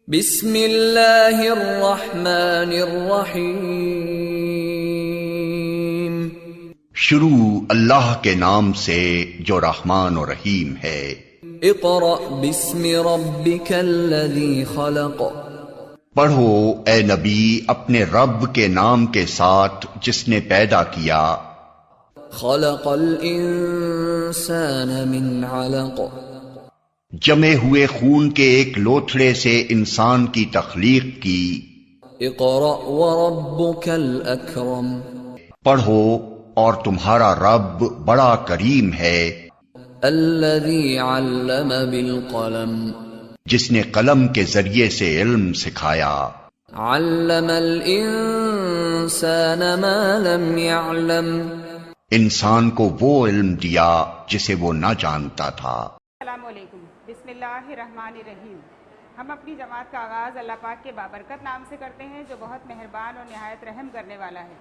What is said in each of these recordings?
بسم اللہ الرحمن الرحیم۔ شروع اللہ کے نام سے جو رحمان و رحیم ہے۔ اقرأ بسم ربک الذی خلق۔ پڑھو اے نبی اپنے رب کے نام کے ساتھ جس نے پیدا کیا۔ خلق الانسان من علق۔ جمے ہوئے خون کے ایک لوتھڑے سے انسان کی تخلیق کی۔ اقرأ وربک الاکرم۔ پڑھو اور تمہارا رب بڑا کریم ہے۔ الذی علم بالقلم۔ جس نے قلم کے ذریعے سے علم سکھایا۔ علم الانسان ما لم يعلم۔ انسان کو وہ علم دیا جسے وہ نہ جانتا تھا۔ السلام علیکم۔ بسم اللہ الرحمن الرحیم۔ ہم اپنی جماعت کا آغاز اللہ پاک کے بابرکت نام سے کرتے ہیں جو بہت مہربان اور نہایت رحم کرنے والا ہے۔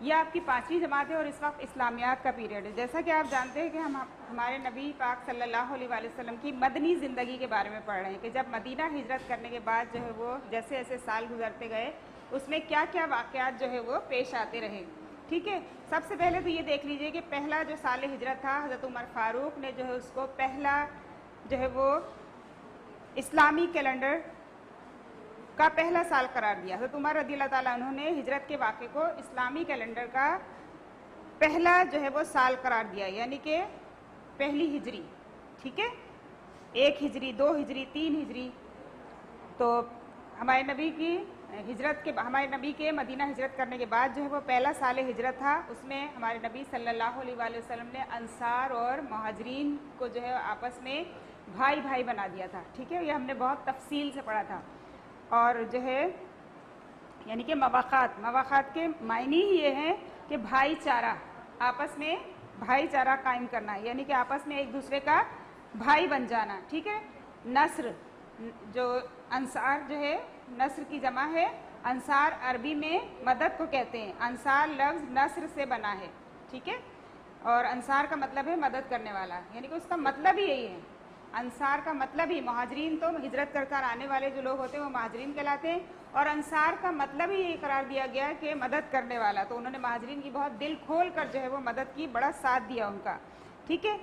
یہ آپ کی 5ویں جماعت ہے اور اس وقت اسلامیات کا پیریڈ ہے۔ جیسا کہ آپ جانتے ہیں کہ ہم ہمارے نبی پاک صلی اللہ علیہ وسلم کی مدنی زندگی کے بارے میں پڑھ رہے ہیں کہ جب مدینہ ہجرت کرنے کے بعد جو ہے وہ جیسے جیسے سال گزرتے گئے اس میں کیا کیا واقعات جو ہے وہ پیش آتے رہے۔ ٹھیک ہے، سب سے پہلے تو یہ دیکھ لیجئے کہ پہلا جو سال ہجرت تھا حضرت عمر فاروق نے جو ہے اس کو پہلا جو ہے وہ اسلامی کیلنڈر کا پہلا سال قرار دیا۔ حضرت عمر رضی اللہ تعالیٰ عنہ نے ہجرت کے واقعے کو اسلامی کیلنڈر کا پہلا جو ہے وہ سال قرار دیا، یعنی کہ پہلی ہجری۔ ٹھیک ہے، 1 ہجری، 2 ہجری، 3 ہجری۔ تو ہمارے نبی کے مدینہ ہجرت کرنے کے بعد جو ہے وہ پہلا سال ہجرت تھا، اس میں ہمارے نبی صلی اللہ علیہ وسلم نے انصار اور مہاجرین کو جو ہے آپس میں بھائی بھائی بنا دیا تھا۔ ٹھیک ہے، یہ ہم نے بہت تفصیل سے پڑھا تھا۔ اور جو ہے یعنی کہ مواخات کے معنی ہی یہ ہیں کہ بھائی چارہ، آپس میں بھائی چارہ قائم کرنا، یعنی کہ آپس میں ایک دوسرے کا بھائی بن جانا۔ ٹھیک ہے، نصر، جو انصار جو ہے نصر کی جمع ہے۔ انصار عربی میں مدد کو کہتے ہیں، انصار لفظ نصر سے بنا ہے۔ ٹھیک ہے، اور انصار کا مطلب ہے مدد کرنے والا، یعنی کہ اس کا مطلب ہی یہی ہے۔ انصار کا مطلب ہی، مہاجرین تو ہجرت کر کر آنے والے جو لوگ ہوتے ہیں وہ مہاجرین کہلاتے ہیں، اور انصار کا مطلب ہی یہی قرار دیا گیا ہے کہ مدد کرنے والا۔ تو انہوں نے مہاجرین کی بہت دل کھول کر جو ہے وہ مدد کی، بڑا ساتھ دیا ان کا۔ ٹھیک ہے،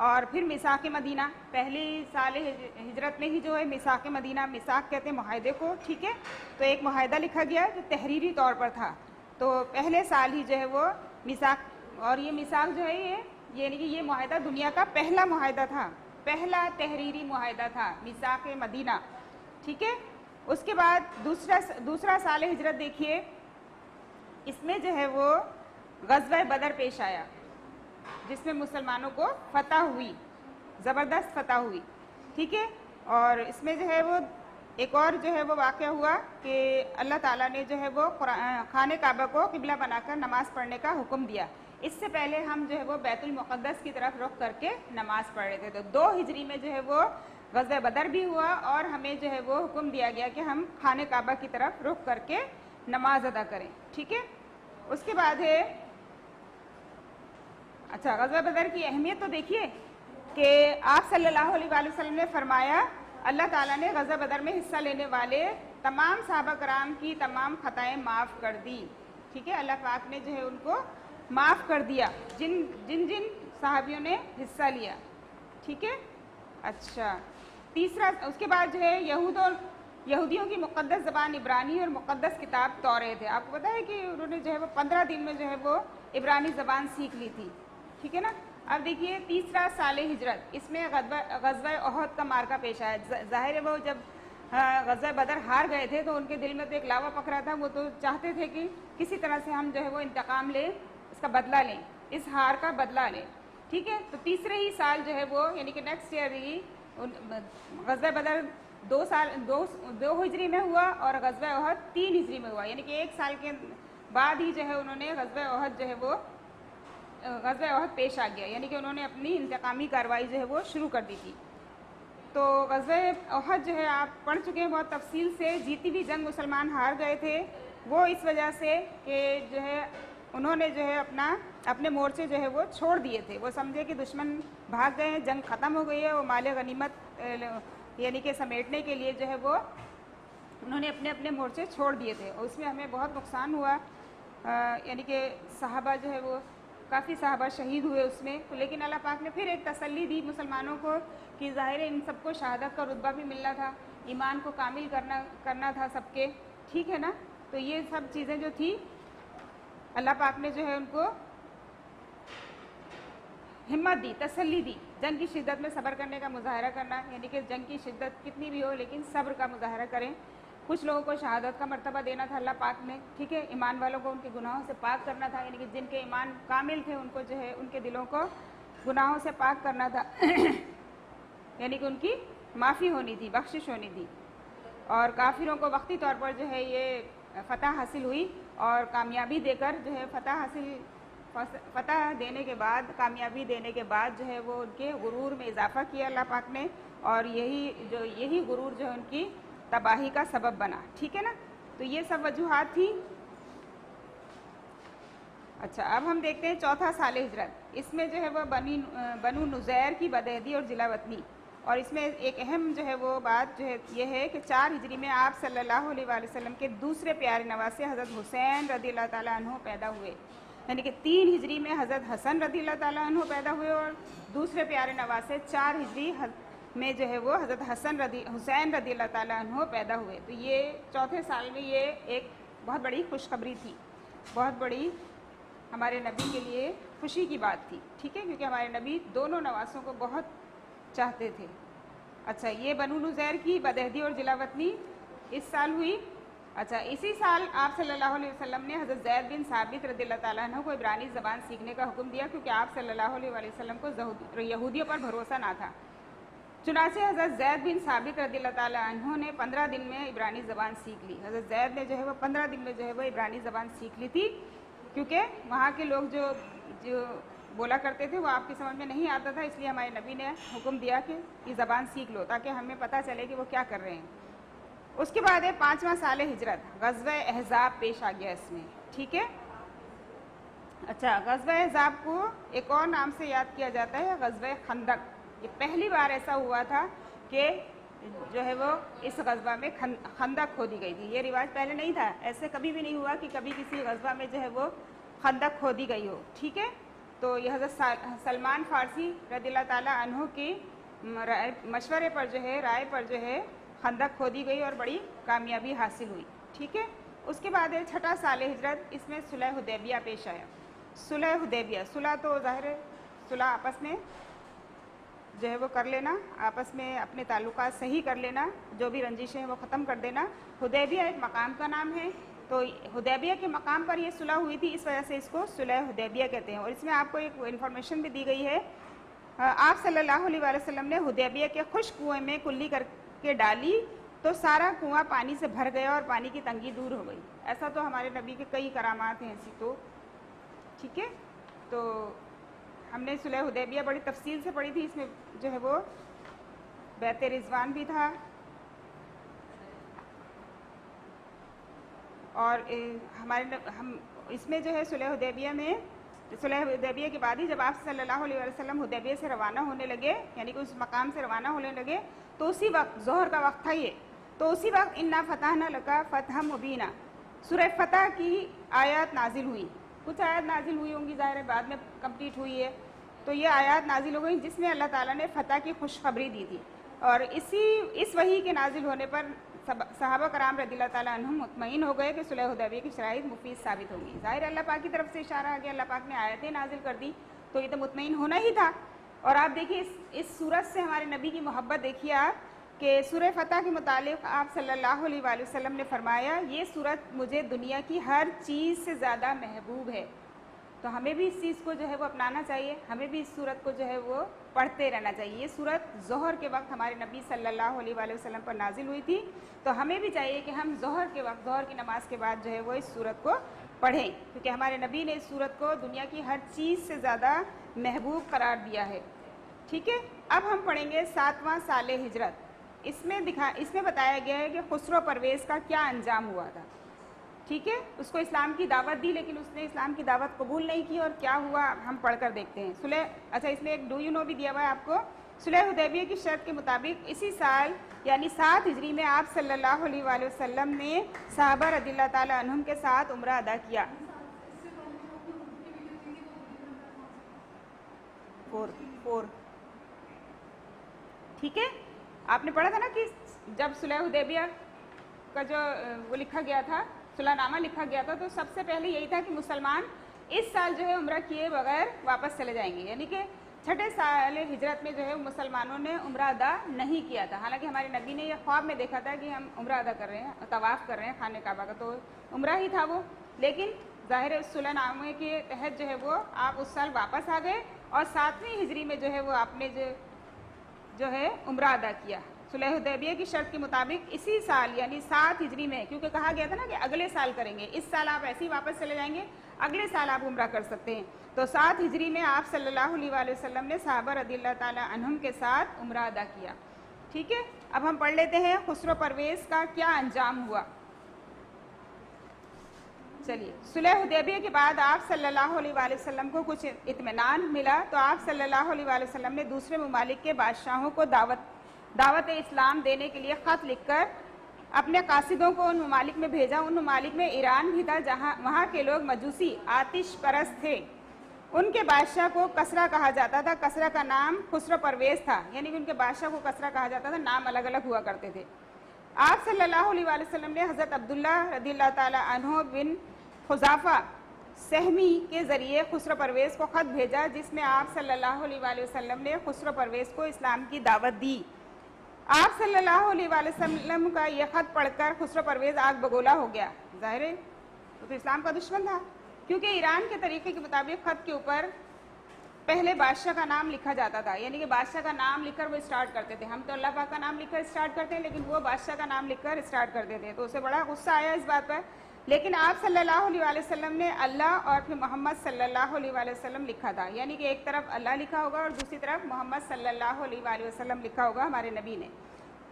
اور پھر میثاق مدینہ، پہلی سال ہجرت میں ہی جو ہے میثاق مدینہ، میثاق کہتے ہیں معاہدے کو۔ ٹھیک ہے، تو ایک معاہدہ لکھا گیا جو تحریری طور پر تھا، تو پہلے سال ہی جو ہے وہ میثاق، اور یہ میثاق جو ہے یہ یعنی کہ یہ معاہدہ دنیا کا پہلا معاہدہ تھا، پہلا تحریری معاہدہ تھا میثاق مدینہ۔ ٹھیک ہے، اس کے بعد دوسرا سال ہجرت دیکھیے، اس میں جو ہے وہ غزوہ بدر پیش آیا جس میں مسلمانوں کو فتح ہوئی، زبردست فتح ہوئی۔ ٹھیک ہے، اور اس میں جو ہے وہ ایک اور جو ہے وہ واقعہ ہوا کہ اللہ تعالیٰ نے جو ہے وہ خانہ کعبہ کو قبلہ بنا کر نماز پڑھنے کا حکم دیا۔ اس سے پہلے ہم جو ہے وہ بیت المقدس کی طرف رخ کر کے نماز پڑھ رہے تھے، تو 2 ہجری میں جو ہے وہ غزوہ بدر بھی ہوا اور ہمیں جو ہے وہ حکم دیا گیا کہ ہم خانہ کعبہ کی طرف رخ کر کے نماز ادا کریں۔ ٹھیک ہے، اس کے بعد ہے اچھا غزوہ بدر کی اہمیت تو دیکھیے کہ آپ صلی اللہ علیہ وسلم نے فرمایا اللہ تعالیٰ نے غزوہ بدر میں حصہ لینے والے تمام صحابہ کرام کی تمام خطائیں معاف کر دی۔ ٹھیک ہے، اللہ پاک نے جو ہے ان کو معاف کر دیا جن صحابیوں نے حصہ لیا۔ ٹھیک ہے، اچھا تیسرا، اس کے بعد جو ہے یہودیوں کی مقدس زبان عبرانی اور مقدس کتاب توریت ہے۔ آپ کو پتہ ہے کہ انہوں نے جو ہے وہ 15 دن میں جو ہے وہ عبرانی زبان سیکھ لی تھی۔ ٹھیک ہے نا، اب دیکھیے تیسرا سال ہجرت، اس میں غزوہ احد کا معرکہ پیش آیا۔ ظاہر ہے وہ جب غزوہ بدر ہار گئے تھے تو ان کے دل میں تو ایک لاوا پک رہا تھا، وہ تو چاہتے تھے کہ کسی طرح سے ہم جو ہے وہ انتقام لیں، اس کا بدلہ لیں، اس ہار کا بدلہ لیں۔ ٹھیک ہے، تو تیسرے ہی سال جو ہے وہ یعنی کہ نیکسٹ ایئر ہی غزوہ بدر 2 ہجری میں ہوا اور غزوہ احد 3 ہجری میں ہوا، یعنی کہ 1 سال کے بعد ہی جو ہے انہوں نے غزوہ احد پیش آ گیا، یعنی کہ انہوں نے اپنی انتقامی کارروائی جو ہے وہ شروع کر دی تھی۔ تو غزوہ احد جو ہے آپ پڑھ چکے ہیں بہت تفصیل سے۔ جیتی ہوئی جنگ مسلمان ہار گئے تھے، وہ اس وجہ سے کہ جو ہے انہوں نے جو ہے اپنے مورچے جو ہے وہ چھوڑ دیے تھے، وہ سمجھے کہ دشمن بھاگ گئے ہیں، جنگ ختم ہو گئی ہے، وہ مال غنیمت یعنی کہ سمیٹنے کے لیے جو ہے وہ انہوں نے اپنے اپنے مورچے چھوڑ دیے تھے اور اس میں ہمیں بہت نقصان ہوا، یعنی کہ صحابہ جو ہے وہ کافی صحابہ شہید ہوئے اس میں، لیکن اللہ پاک نے پھر ایک تسلی دی مسلمانوں کو کہ ظاہر ہے ان سب کو شہادت کا رتبہ بھی ملنا تھا، ایمان کو کامل کرنا تھا سب کے، ٹھیک ہے نا. تو یہ سب چیزیں جو تھی اللہ پاک نے جو ہے ان کو ہمت دی، تسلی دی. جنگ کی شدت میں صبر کرنے کا مظاہرہ کرنا، یعنی کہ جنگ کی شدت کتنی بھی ہو لیکن صبر کا مظاہرہ کریں. کچھ لوگوں کو شہادت کا مرتبہ دینا تھا اللہ پاک نے، ٹھیک ہے. ایمان والوں کو ان کے گناہوں سے پاک کرنا تھا، یعنی کہ جن کے ایمان کامل تھے ان کو جو ہے ان کے دلوں کو گناہوں سے پاک کرنا تھا یعنی کہ ان کی معافی ہونی تھی، بخشش ہونی تھی. اور کافروں کو وقتی طور پر جو ہے یہ فتح حاصل ہوئی اور کامیابی دے کر جو ہے فتح دینے کے بعد، کامیابی دینے کے بعد جو ہے وہ ان کے غرور میں اضافہ کیا اللہ پاک نے، اور یہی غرور جو ہے ان کی تباہی کا سبب بنا، ٹھیک ہے نا. تو یہ سب وجوہات تھیں. اچھا اب ہم دیکھتے ہیں چوتھا سال ہجرت. اس میں جو ہے وہ بنو نزیر کی بدعہدی اور جلا وطنی، اور اس میں ایک اہم جو ہے وہ بات جو ہے یہ ہے کہ 4 ہجری میں آپ صلی اللہ علیہ وآلہ وسلم کے دوسرے پیارے نواسے حضرت حسین رضی اللہ تعالیٰ عنہ پیدا ہوئے، یعنی کہ 3 ہجری میں حضرت حسن رضی اللہ تعالیٰ عنہ پیدا ہوئے، اور دوسرے پیارے نواسے 4 ہجری میں جو ہے وہ حضرت حسین رضی اللہ تعالیٰ عنہ پیدا ہوئے. تو یہ چوتھے سال میں یہ ایک بہت بڑی خوشخبری تھی، بہت بڑی ہمارے نبی کے لیے خوشی کی بات تھی، ٹھیک ہے، کیونکہ ہمارے نبی دونوں نواسوں کو بہت چاہتے تھے. اچھا یہ بنو نزیر کی بدعہدی اور جلا وطنی اس سال ہوئی. اچھا اسی سال آپ صلی اللہ علیہ وسلم نے حضرت زید بن ثابت رضی اللہ تعالیٰ عنہ کو عبرانی زبان سیکھنے کا حکم دیا، کیونکہ آپ صلی اللہ علیہ وسلم کو یہودیوں پر بھروسہ نہ تھا. چنانچہ حضرت زید بن ثابت رضی اللہ تعالیٰ عنہ نے 15 دن میں عبرانی زبان سیکھ لی. حضرت زید نے جو ہے وہ 15 دن میں جو ہے وہ عبرانی زبان سیکھ لی تھی، کیونکہ وہاں کے لوگ جو بولا کرتے تھے وہ آپ کی سمجھ میں نہیں آتا تھا، اس لیے ہمارے نبی نے حکم دیا کہ یہ زبان سیکھ لو تاکہ ہمیں پتہ چلے کہ وہ کیا کر رہے ہیں. اس کے بعد ہے 5واں سال ہجرت. غزوہ احزاب پیش آ گیا اس میں، ٹھیک ہے. اچھا غزوہ احزاب کو ایک اور نام سے یاد کیا جاتا ہے، غزوہ خندق. یہ پہلی بار ایسا ہوا تھا کہ جو ہے وہ اس غزوہ میں خندق کھودی گئی تھی. یہ رواج پہلے نہیں تھا، ایسے کبھی بھی نہیں ہوا کہ کبھی کسی غزوہ میں جو ہے وہ خندق کھودی گئی ہو، ٹھیک ہے. تو یہ حضرت سلمان فارسی رضی اللہ تعالیٰ عنہ کی مشورے پر جو ہے، رائے پر جو ہے خندق کھودی گئی اور بڑی کامیابی حاصل ہوئی، ٹھیک ہے. اس کے بعد ہے 6واں سال ہجرت. اس میں صلح حدیبیہ پیش آیا. صلح حدیبیہ، صلح تو ظاہر ہے صلح آپس میں جو ہے وہ کر لینا، آپس میں اپنے تعلقات صحیح کر لینا، جو بھی رنجشیں ہیں وہ ختم کر دینا. حدیبیہ ایک مقام کا نام ہے، تو حدیبیہ کے مقام پر یہ صلح ہوئی تھی، اس وجہ سے اس کو صلح حدیبیہ کہتے ہیں. اور اس میں آپ کو ایک انفارمیشن بھی دی گئی ہے، آپ صلی اللہ علیہ وآلہ وسلم نے حدیبیہ کے خشک کنویں میں کلی کر کے ڈالی تو سارا کنواں پانی سے بھر گیا اور پانی کی تنگی دور ہو گئی. ایسا تو ہمارے نبی کے کئی کرامات ہیں ایسی، تو ٹھیک ہے. تو ہم نے صلح حدیبیہ بڑی تفصیل سے پڑھی تھی، اس میں جو ہے وہ بیعت رضوان بھی تھا، اور ہم اس میں جو ہے صلح حدیبیہ کے بعد ہی جب آپ صلی اللہ علیہ وسلم حدیبیہ سے روانہ ہونے لگے، یعنی کہ اس مقام سے روانہ ہونے لگے، تو اسی وقت ظہر کا وقت تھا یہ، تو اسی وقت انا فتحنا لکا فتحا مبینہ سورہ فتح کی آیات نازل ہوئی. کچھ آیات نازل ہوئی ہوں گی، ظاہر ہے بعد میں کمپلیٹ ہوئی ہے. تو یہ آیات نازل ہو گئی جس میں اللہ تعالیٰ نے فتح کی خوشخبری دی تھی، اور اس وحی کے نازل ہونے پر صحابہ کرام رضی اللہ تعالیٰ عنہم مطمئن ہو گئے کہ صلح حدیبیہ کی شرائط مفید ثابت ہوں گی. ظاہر اللہ پاک کی طرف سے اشارہ آ گیا، اللہ پاک نے آیتیں نازل کر دی، تو یہ تو مطمئن ہونا ہی تھا. اور آپ دیکھیے اس صورت سے ہمارے نبی کی محبت دیکھیے آپ، کہ سورہ فتح کے متعلق آپ صلی اللہ علیہ وآلہ وسلم نے فرمایا یہ صورت مجھے دنیا کی ہر چیز سے زیادہ محبوب ہے. تو ہمیں بھی اس چیز کو جو ہے وہ اپنانا چاہیے، ہمیں بھی اس صورت کو جو ہے وہ پڑھتے رہنا چاہیے. یہ صورت ظہر کے وقت ہمارے نبی صلی اللہ علیہ وآلہ وسلم پر نازل ہوئی تھی، تو ہمیں بھی چاہیے کہ ہم ظہر کے وقت، ظہر کی نماز کے بعد جو ہے وہ اس صورت کو پڑھیں، کیونکہ ہمارے نبی نے اس صورت کو دنیا کی ہر چیز سے زیادہ محبوب قرار دیا ہے. ٹھیک ہے. اب ہم پڑھیں گے 7واں سال ہجرت. اس میں بتایا گیا ہے کہ خسرو پرویز کا کیا انجام ہوا تھا. ٹھیک ہے. اس کو اسلام کی دعوت دی، لیکن اس نے اسلام کی دعوت قبول نہیں کی، اور کیا ہوا ہم پڑھ کر دیکھتے ہیں. اچھا اس میں ایک ڈو یو نو بھی دیا ہوا ہے آپ کو. صلح حدیبیہ کی شرط کے مطابق اسی سال یعنی 7 ہجری میں آپ صلی اللہ علیہ وآلہ وسلم نے صحابہ رضی اللہ تعالی عنہم کے ساتھ عمرہ ادا کیا. فور ٹھیک ہے. آپ نے پڑھا تھا نا کہ جب صلح حدیبیہ کا جو وہ لکھا گیا تھا, صلح نامہ لکھا گیا تھا, تو سب سے پہلے یہی تھا کہ مسلمان اس سال جو ہے عمرہ کیے بغیر واپس چلے جائیں گے. یعنی کہ 6 سال ہجرت میں جو ہے مسلمانوں نے عمرہ ادا نہیں کیا تھا. حالانکہ ہمارے نبی نے یہ خواب میں دیکھا تھا کہ ہم عمرہ ادا کر رہے ہیں, طواف کر رہے ہیں خانہ کعبہ کا, تو عمرہ ہی تھا وہ. لیکن ظاہر اس صلح نامے کے تحت جو ہے وہ آپ اس سال واپس آ گئے اور 7ویں ہجری میں جو ہے وہ آپ نے جو ہے عمرہ ادا کیا. صلح حدیبیہ کی شرط کے مطابق اسی سال یعنی 7 ہجری میں, کیونکہ کہا گیا تھا نا کہ اگلے سال کریں گے, اس سال آپ ایسے ہی واپس چلے جائیں گے, اگلے سال آپ عمرہ کر سکتے ہیں. تو 7 ہجری میں آپ صلی اللہ علیہ وآلہ وسلم نے صحابہ رضی اللہ تعالی عنہم کے ساتھ عمرہ ادا کیا. ٹھیک ہے. اب ہم پڑھ لیتے ہیں خسرو پرویز کا کیا انجام ہوا. چلیے, صلح حدیبیہ کے بعد آپ صلی اللہ علیہ وآلہ وسلم کو کچھ اطمینان ملا, تو آپ صلی اللہ علیہ وآلہ وسلم نے دوسرے ممالک کے بادشاہوں کو دعوت اسلام دینے کے لیے خط لکھ کر اپنے قاصدوں کو ان ممالک میں بھیجا. ان ممالک میں ایران بھی تھا, جہاں وہاں کے لوگ مجوسی آتش پرست تھے. ان کے بادشاہ کو کسرا کہا جاتا تھا. کسرا کا نام خسرو پرویز تھا, یعنی کہ ان کے بادشاہ کو کسرا کہا جاتا تھا, نام الگ الگ ہوا کرتے تھے. آپ صلی اللہ علیہ وآلہ وسلم نے حضرت عبداللہ رضی اللہ تعالی عنہ بن خزافہ سہمی کے ذریعے خسرو پرویز کو خط بھیجا, جس میں آپ صلی اللہ علیہ وآلہ وسلم نے خسرو پرویز کو اسلام کی دعوت دی. آپ صلی اللہ علیہ وآلہ وسلم کا یہ خط پڑھ کر خسرو پرویز آگ بگولا ہو گیا. ظاہر ہے وہ تو اسلام کا دشمن تھا, کیونکہ ایران کے طریقے کے مطابق خط کے اوپر پہلے بادشاہ کا نام لکھا جاتا تھا, یعنی کہ بادشاہ کا نام لکھ کر وہ اسٹارٹ کرتے تھے. ہم تو اللہ پاک کا نام لکھ کر اسٹارٹ کرتے ہیں, لیکن وہ بادشاہ کا نام لکھ کر اسٹارٹ کرتے تھے. تو اسے بڑا غصہ آیا اس بات پر, لیکن آپ صلی اللہ علیہ وآلہ وسلم نے اللہ اور پھر محمد صلی اللہ علیہ وآلہ وسلم لکھا تھا. یعنی کہ ایک طرف اللہ لکھا ہوگا اور دوسری طرف محمد صلی اللہ علیہ وآلہ وسلم لکھا ہوگا ہمارے نبی نے.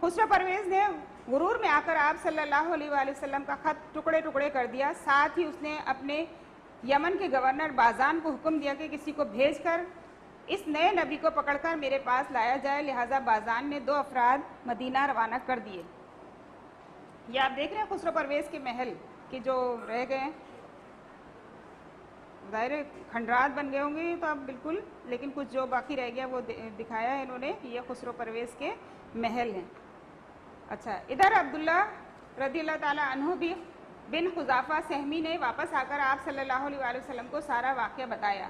خسرو پرویز نے غرور میں آ کر آپ صلی اللہ علیہ وآلہ وسلم کا خط ٹکڑے ٹکڑے کر دیا. ساتھ ہی اس نے اپنے یمن کے گورنر بازان کو حکم دیا کہ کسی کو بھیج کر اس نئے نبی کو پکڑ کر میرے پاس لایا جائے. لہٰذا بازان نے 2 افراد مدینہ روانہ کر دیے. یہ آپ دیکھ رہے ہیں خسرو پرویز کے محل کہ جو رہ گئے ہیں, ظاہر کھنڈرات بن گئے ہوں گے تو اب بالکل, لیکن کچھ جو باقی رہ گیا وہ دکھایا ہے انہوں نے کہ یہ خسرو پرویز کے محل ہیں. اچھا, ادھر عبداللہ رضی اللہ تعالیٰ عنہ بھی بن خزافہ سہمی نے واپس آ کر آپ صلی اللہ علیہ وآلہ وسلم کو سارا واقعہ بتایا.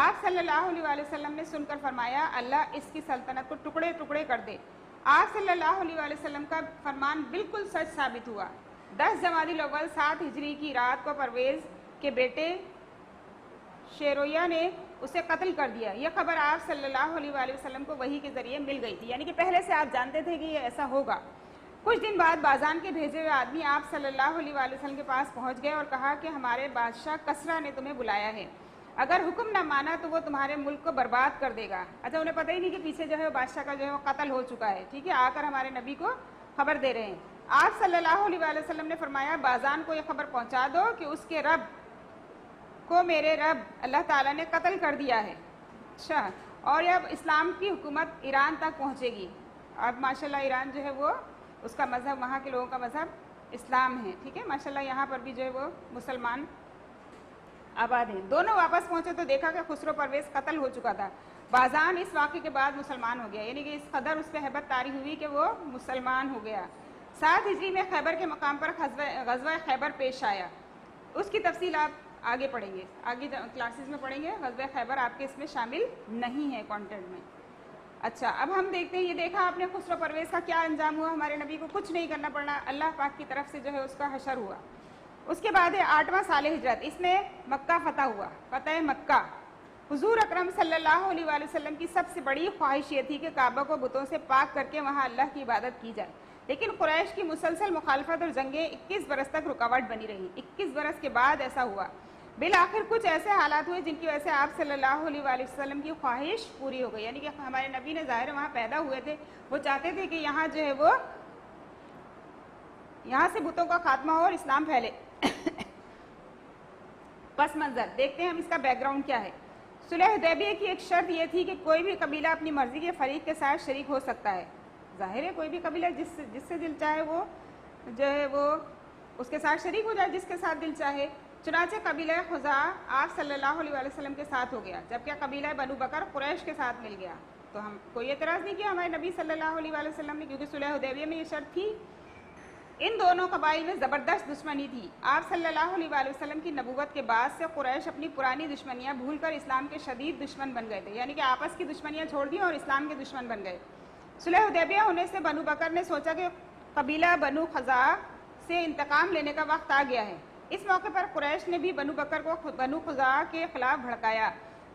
آپ صلی اللہ علیہ وآلہ وسلم نے سن کر فرمایا اللہ اس کی سلطنت کو ٹکڑے ٹکڑے کر دے. آپ صلی اللہ علیہ وآلہ وسلم کا فرمان بالکل سچ ثابت ہوا. 10 جمادی الاول 7 ہجری کی رات کو پرویز کے بیٹے شیرویہ نے اسے قتل کر دیا. یہ خبر آپ صلی اللہ علیہ وآلہ وسلم کو وحی کے ذریعے مل گئی تھی, یعنی کہ پہلے سے آپ جانتے تھے کہ یہ ایسا ہوگا. کچھ دن بعد بازان کے بھیجے ہوئے آدمی آپ صلی اللہ علیہ وآلہ وسلم کے پاس پہنچ گئے اور کہا کہ ہمارے بادشاہ کسرا نے تمہیں بلایا ہے, اگر حکم نہ مانا تو وہ تمہارے ملک کو برباد کر دے گا. اچھا, انہیں پتہ ہی نہیں کہ پیچھے جو ہے بادشاہ کا جو ہے وہ قتل ہو چکا ہے. ٹھیک ہے, آ کر ہمارے نبی کو خبر دے رہے ہیں. آپ صلی اللہ علیہ وآلہ وسلم نے فرمایا بازان کو یہ خبر پہنچا دو کہ اس کے رب کو میرے رب اللہ تعالیٰ نے قتل کر دیا ہے. اچھا, اور اب اسلام کی حکومت ایران تک پہنچے گی. اب ماشاءاللہ ایران جو ہے وہ اس کا مذہب, وہاں کے لوگوں کا مذہب اسلام ہے. ٹھیک ہے, ماشاءاللہ یہاں پر بھی جو ہے وہ مسلمان آباد ہیں. دونوں واپس پہنچے تو دیکھا کہ خسرو پرویز قتل ہو چکا تھا. بازان اس واقعے کے بعد مسلمان ہو گیا, یعنی کہ اس قدر اس پہ ہیبت طاری ہوئی کہ وہ مسلمان ہو گیا. 7 ہجری میں خیبر کے مقام پر غزوہ خیبر پیش آیا. اس کی تفصیل آپ آگے پڑھیں گے, آگے کلاسز میں پڑھیں گے. غزوہ خیبر آپ کے اس میں شامل نہیں ہے کانٹینٹ میں. اچھا, اب ہم دیکھتے ہیں, یہ دیکھا آپ نے خسرو پرویز کا کیا انجام ہوا. ہمارے نبی کو کچھ نہیں کرنا پڑا, اللہ پاک کی طرف سے جو ہے اس کا حشر ہوا. اس کے بعد ہے 8واں سال ہجرت, اس میں مکہ فتح ہوا, فتح مکہ. حضور اکرم صلی اللہ علیہ وآلہ وسلم کی سب سے بڑی خواہش یہ تھی کہ کعبہ کو بتوں سے پاک کر کے وہاں اللہ کی عبادت کی جائے, لیکن قریش کی مسلسل مخالفت اور جنگیں 21 برس تک رکاوٹ بنی رہی. 21 برس کے بعد ایسا ہوا, بالآخر کچھ ایسے حالات ہوئے جن کی وجہ سے آپ صلی اللہ علیہ وآلہ وسلم کی خواہش پوری ہو گئی. یعنی کہ ہمارے نبی نے ظاہر وہاں پیدا ہوئے تھے, وہ چاہتے تھے کہ یہاں جو ہے وہ یہاں سے بتوں کا خاتمہ ہو اور اسلام پھیلے. پس منظر دیکھتے ہیں ہم, اس کا بیک گراؤنڈ کیا ہے. صلح حدیبیہ کی ایک شرط یہ تھی کہ کوئی بھی قبیلہ اپنی مرضی کے فریق کے ساتھ شریک ہو سکتا ہے. ظاہر ہے کوئی بھی قبیلہ جس سے دل چاہے وہ جو ہے وہ اس کے ساتھ شریک ہو جائے جس کے ساتھ دل چاہے. چنانچہ قبیلہ خزاع آپ صلی اللہ علیہ وآلہ وسلم کے ساتھ ہو گیا، جبکہ قبیلہ بنو بکر قریش کے ساتھ مل گیا. تو ہم کوئی اعتراض نہیں کیا ہمارے نبی صلی اللہ علیہ وآلہ وسلم نے، کیونکہ صلح حدیبیہ میں یہ شرط تھی. ان دونوں قبائل میں زبردست دشمنی تھی. آپ صلی اللہ علیہ وآلہ وسلم کی نبوت کے بعد سے قریش اپنی پرانی دشمنیاں بھول کر اسلام کے شدید دشمن بن گئے تھے، یعنی کہ آپس کی دشمنیاں چھوڑ دی اور اسلام کے دشمن بن گئے. صلح حدیبیہ ہونے سے بنو بکر نے سوچا کہ قبیلہ بنو خزاع سے انتقام لینے کا وقت آ گیا ہے. اس موقع پر قریش نے بھی بنو بکر کو بنو خزاع کے خلاف بھڑکایا.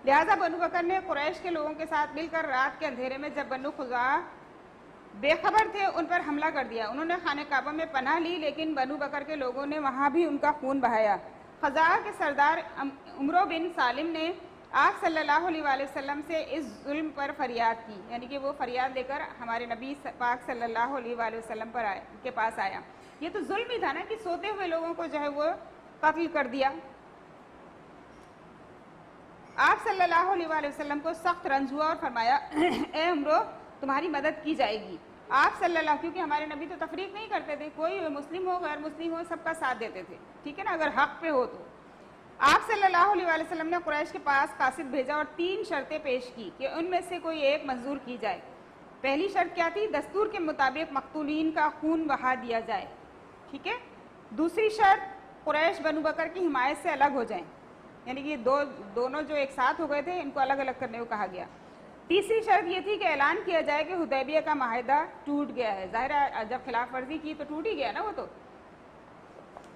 لہذا بنو بکر نے قریش کے لوگوں کے ساتھ مل کر رات کے اندھیرے میں جب بنو خزاع بے خبر تھے ان پر حملہ کر دیا. انہوں نے خانہ کعبہ میں پناہ لی، لیکن بنو بکر کے لوگوں نے وہاں بھی ان کا خون بہایا. خزاع کے سردار عمرو بن سالم نے آپ صلی اللہ علیہ وآلہ وسلم سے اس ظلم پر فریاد کی، یعنی کہ وہ فریاد لے کر ہمارے نبی پاک صلی اللہ علیہ وآلہ وسلم کے پاس آیا. یہ تو ظلم ہی تھا نا کہ سوتے ہوئے لوگوں کو جو ہے وہ قتل کر دیا. آپ صلی اللہ علیہ وآلہ وسلم کو سخت رنج ہوا اور فرمایا اے عمرو تمہاری مدد کی جائے گی. آپ صلی اللہ، کیونکہ ہمارے نبی تو تفریق نہیں کرتے تھے، کوئی مسلم ہو غیر مسلم ہو سب کا ساتھ دیتے تھے، ٹھیک ہے نا، اگر حق پہ ہو تو. آپ صلی اللہ علیہ وآلہ وسلم نے قریش کے پاس قاصد بھیجا اور 3 شرطیں پیش کی کہ ان میں سے کوئی ایک منظور کی جائے. پہلی شرط کیا تھی؟ دستور کے مطابق مقتولین کا خون بہا دیا جائے، ٹھیک ہے. دوسری شرط قریش بنو بکر کی حمایت سے الگ ہو جائیں، یعنی کہ دونوں جو ایک ساتھ ہو گئے تھے ان کو الگ الگ کرنے کو کہا گیا. تیسری شرط یہ تھی کہ اعلان کیا جائے کہ حدیبیہ کا معاہدہ ٹوٹ گیا ہے. ظاہر ہے جب خلاف ورزی کی تو ٹوٹ ہی گیا نا وہ تو.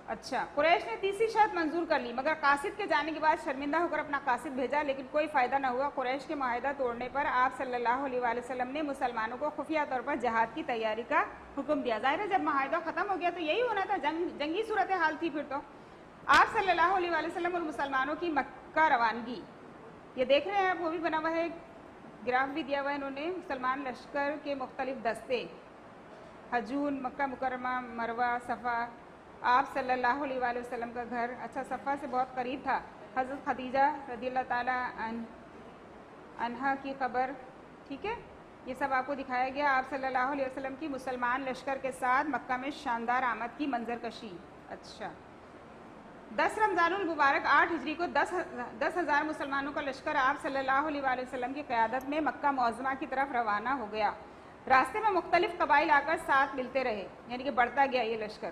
اچھا، قریش نے تیسری شرط منظور کر لی، مگر قاصد کے جانے کے بعد شرمندہ ہو کر اپنا قاصد بھیجا، لیکن کوئی فائدہ نہ ہوا. قریش کے معاہدہ توڑنے پر آپ صلی اللہ علیہ وآلہ وسلم نے مسلمانوں کو خفیہ طور پر جہاد کی تیاری کا حکم دیا. ظاہر ہے جب معاہدہ ختم ہو گیا تو یہی ہونا تھا، جنگی صورتحال تھی. پھر تو آپ صلی اللہ علیہ وآلہ وسلم اور مسلمانوں کی مکہ روانگی، یہ دیکھ رہے ہیں آپ، وہ بھی بنا ہوا ہے، گراف بھی دیا ہوا ہے انہوں نے. مسلمان لشکر کے مختلف دستے، حجون، مکہ مکرمہ، مروہ، صفا. آپ صلی اللہ علیہ وآلہ وسلم کا گھر اچھا صفا سے بہت قریب تھا. حضرت خدیجہ رضی اللہ تعالی عنہا کی قبر، ٹھیک ہے، یہ سب آپ کو دکھایا گیا. آپ صلی اللہ علیہ وسلم کی مسلمان لشکر کے ساتھ مکہ میں شاندار آمد کی منظر کشی. اچھا، 10 رمضان المبارک 8 ہجری کو 10,000 مسلمانوں کا لشکر آپ صلی اللہ علیہ وآلہ وسلم کی قیادت میں مکہ معظمہ کی طرف روانہ ہو گیا. راستے میں مختلف قبائل آ کر ساتھ ملتے رہے، یعنی کہ بڑھتا گیا یہ لشکر.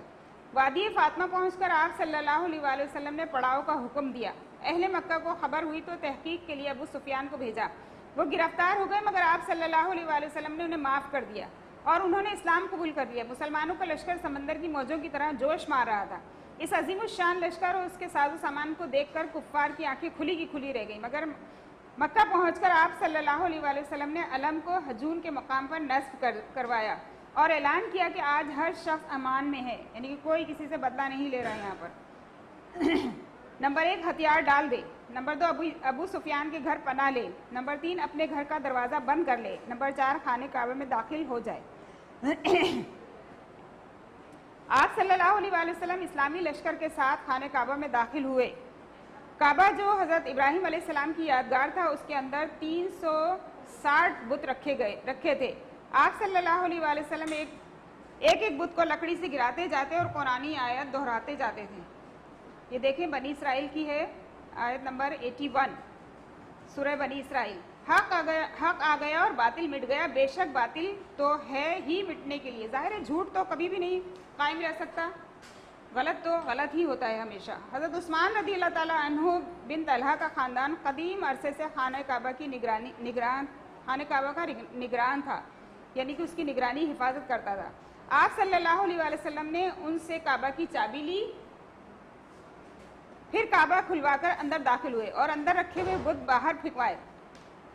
وادی فاطمہ پہنچ کر آپ صلی اللہ علیہ وآلہ وسلم نے پڑاؤ کا حکم دیا. اہل مکہ کو خبر ہوئی تو تحقیق کے لیے ابو سفیان کو بھیجا. وہ گرفتار ہو گئے، مگر آپ صلی اللہ علیہ وآلہ وسلم نے انہیں معاف کر دیا اور انہوں نے اسلام قبول کر لیا. مسلمانوں کا لشکر سمندر کی موجوں کی طرح جوش مار رہا تھا. اس عظیم الشان لشکر اور اس کے ساز و سامان کو دیکھ کر کفار کی آنکھیں کھلی کی کھلی رہ گئیں. مگر مکہ پہنچ کر آپ صلی اللہ علیہ وآلہ وسلم نے علم کو حجون کے مقام پر نصب کروایا اور اعلان کیا کہ آج ہر شخص امان میں ہے، یعنی کہ کوئی کسی سے بدلہ نہیں لے رہا ہے یہاں پر. نمبر 1 ہتھیار ڈال دے. نمبر 2 ابو سفیان کے گھر پناہ لے. نمبر 3 اپنے گھر کا دروازہ بند کر لے. نمبر 4 خانہ کعبہ میں داخل ہو جائے. آپ صلی اللہ علیہ وآلہ وسلم اسلامی لشکر کے ساتھ خانہ کعبہ میں داخل ہوئے. کعبہ جو حضرت ابراہیم علیہ السلام کی یادگار تھا، اس کے اندر 360 بت رکھے تھے. آپ صلی اللہ علیہ وآلہ وسلم ایک بت کو لکڑی سے گراتے جاتے اور قرآنی آیت دہراتے جاتے تھے. یہ دیکھیں بنی اسرائیل کی ہے، آیت نمبر 81، سورہ بنی اسرائیل. حق آ گیا اور باطل مٹ گیا، بے شک باطل تو ہے ہی مٹنے کے لیے. ظاہر ہے جھوٹ تو کبھی بھی نہیں قائم رہ سکتا، غلط تو غلط ہی ہوتا ہے ہمیشہ. حضرت عثمان رضی اللہ تعالیٰ عنہ بن طلحہ کا خاندان قدیم عرصے سے خانہ کعبہ کا نگران تھا، یعنی کہ اس کی نگرانی حفاظت کرتا تھا. آپ صلی اللہ علیہ وآلہ وسلم نے ان سے کعبہ کی چابی لی، پھر کعبہ کھلوا کر اندر داخل ہوئے اور اندر رکھے ہوئے بت باہر پھینکوائے.